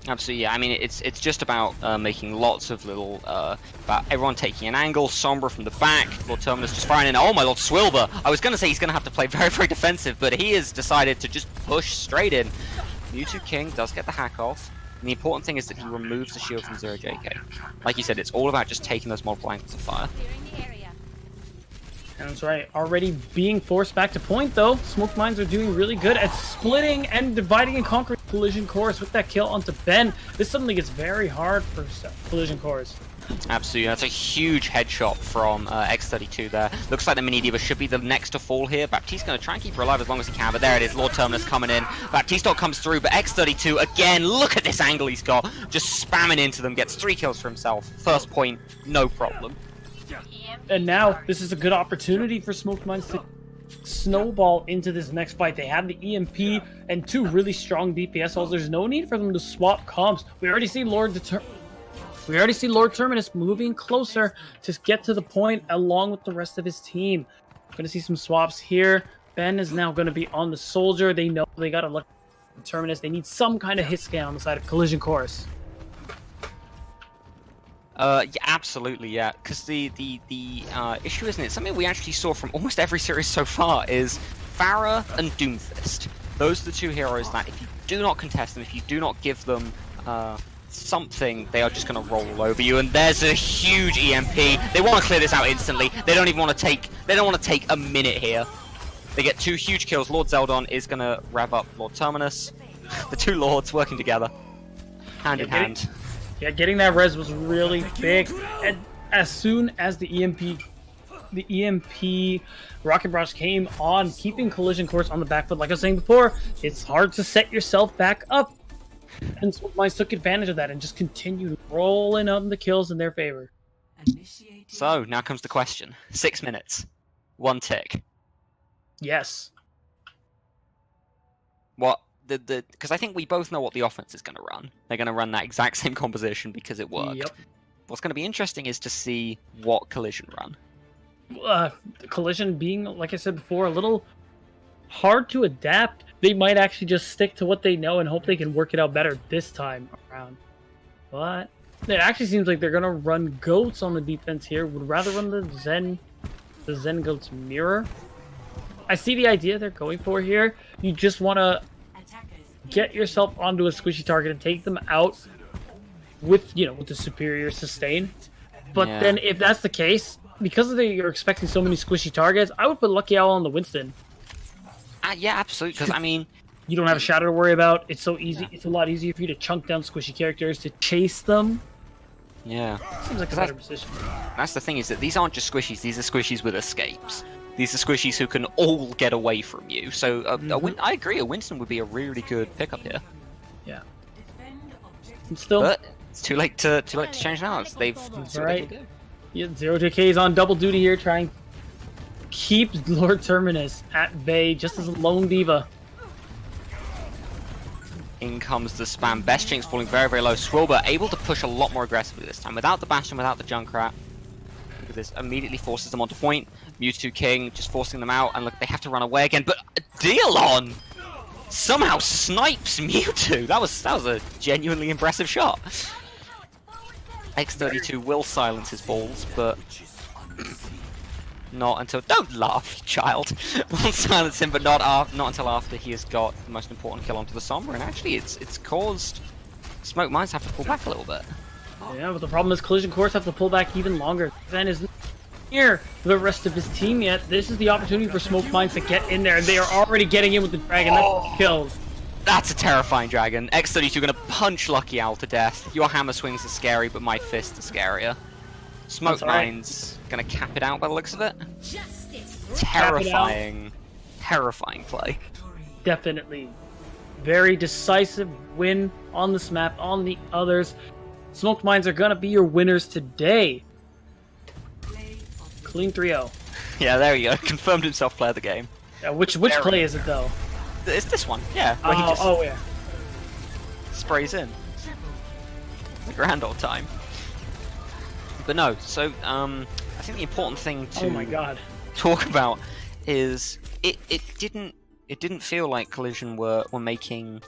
Absolutely, yeah. I mean, it's just about making lots of little, about everyone taking an angle, Sombra from the back, Lord Terminus just firing in. Oh my Lord, Swilber! I was going to say he's going to have to play very, very defensive, but he has decided to just push straight in. Mewtwo King does get the hack off, and the important thing is that he removes the shield from 0JK. Like you said, it's all about just taking those multiple angles of fire. That's right. Already being forced back to point, though. Smoked Minds are doing really good at splitting and dividing and conquering Collision Course with that kill onto Ben. This suddenly gets very hard for Collision Course. Absolutely, that's a huge headshot from X32 there. Looks like the Mini Diva should be the next to fall here. Baptiste's going to try and keep her alive as long as he can, but there it is, Lord Terminus coming in. Baptiste comes through, but X32, again, look at this angle he's got. Just spamming into them, gets 3 kills for himself. First point, no problem. And now, this is a good opportunity for Smoked Minds to snowball into this next fight. They have the EMP and 2 really strong DPS ults. There's no need for them to swap comps. We already see Lord Terminus moving closer to get to the point along with the rest of his team. Going to see some swaps here. Ben is now going to be on the Soldier. They know they got to look at Terminus. They need some kind of hit scan on the side of Collision Course. Yeah, absolutely, yeah. Because the issue, isn't it? Something we actually saw from almost every series so far is Pharah and Doomfist. Those are the 2 heroes that if you do not contest them, if you do not give them something, they are just going to roll over you. And there's a huge EMP. They want to clear this out instantly. They don't even want to take. They don't want to take a minute here. They get 2 huge kills. Lord Zeldon is going to rev up Lord Terminus. The 2 lords working together, hand in hand. Yeah, getting that res was really big. And as soon as the EMP Rocket Barrage came on, keeping Collision Course on the back foot, like I was saying before, it's hard to set yourself back up. And Smoke Mines took advantage of that and just continued rolling on the kills in their favor. So now comes the question: 6 minutes, 1 tick. Yes. What the? Because I think we both know what the offense is going to run. They're going to run that exact same composition because it worked. Yep. What's going to be interesting is to see what Collision run. Collision being, like I said before, a little hard to adapt. They might actually just stick to what they know and hope they can work it out better this time around. But it actually seems like they're gonna run goats on the defense here. Would rather run the Zen goats mirror. I see the idea they're going for here. You just want to get yourself onto a squishy target and take them out with the superior sustain. But Yeah. then if that's the case, because you're expecting so many squishy targets, I would put Lucky Owl on the Winston. Yeah, absolutely. Because I mean, You don't have a shadow to worry about. It's so easy. It's a lot easier for you to chunk down squishy characters to chase them. yeah, Seems like a better position. that's the thing is that these aren't just squishies. These are squishies with escapes. These are squishies who can all get away from you. So I agree. A Winston would be a really good pickup here. Yeah. And still, But it's too late to change now. They've That's what right. they can do. yeah, Zero JK is on double duty here, trying to keep Lord Terminus at bay, just as a lone diva. In comes the spam. Best Jinx falling very, very low. Swilber able to push a lot more aggressively this time. Without the Bastion, without the Junkrat. Look at this. Immediately forces them onto point. Mewtwo King just forcing them out. And look, they have to run away again. But Dialon somehow snipes Mewtwo. That was a genuinely impressive shot. X32 will silence his balls, but not until... Don't laugh, child. Will silence him, but not until after he has got the most important kill onto the Sombra. And actually, it's caused Smoke Mines have to pull back a little bit. Yeah, but the problem is Collision Course have to pull back even longer. Zen isn't near the rest of his team yet. This is the opportunity for Smoke Mines to get in there, and they are already getting in with the Dragon. That's kills. That's a terrifying dragon. X32 gonna punch Lucky Owl to death. Your hammer swings are scary, but my fists are scarier. Smoke That's all right. Mines gonna cap it out by the looks of it. Cap it out. Terrifying play. Definitely. Very decisive win on this map, on the others. Smoke Mines are gonna be your winners today. Clean 3-0. Yeah, there you go. Confirmed himself player of the game. Which Very- play is it though? It's this one, yeah. Where he just Oh yeah. sprays in. The grand old time. But no, so I think the important thing to Oh my god. talk about is it didn't feel like Collision were making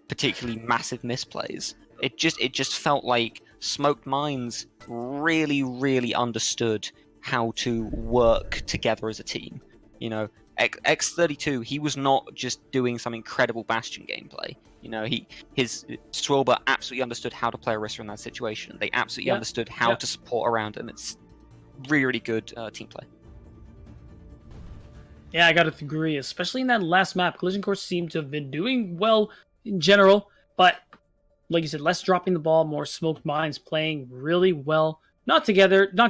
particularly massive misplays. It just felt like Smoked Mines really understood how to work together as a team. You know, X32, he was not just doing some incredible Bastion gameplay. You know, his Swilber absolutely understood how to play Orisa in that situation. They absolutely understood how to support around him. It's really good team play. Yeah, I gotta agree. Especially in that last map, Collision Course seemed to have been doing well in general, but like you said, less dropping the ball, more Smoked Mines playing really well. Not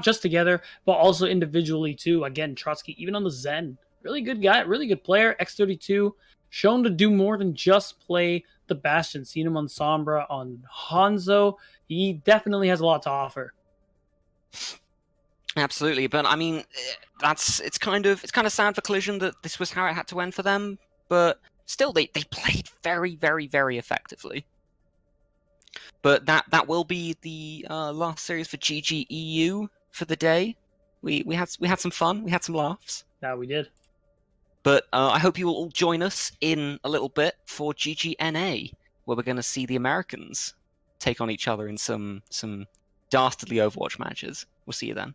just together, but also individually too. Again, Trotsky, even on the Zen, really good guy, really good player. X32, shown to do more than just play the Bastion. Seen him on Sombra, on Hanzo. He definitely has a lot to offer. Absolutely, but I mean, it's kind of sad for Collision that this was how it had to end for them. But still, they played very effectively. But that will be the last series for GG EU for the day. We had some fun, we had some laughs. Yeah, we did. But I hope you will all join us in a little bit for GGNA, where we're going to see the Americans take on each other in some dastardly Overwatch matches. We'll see you then.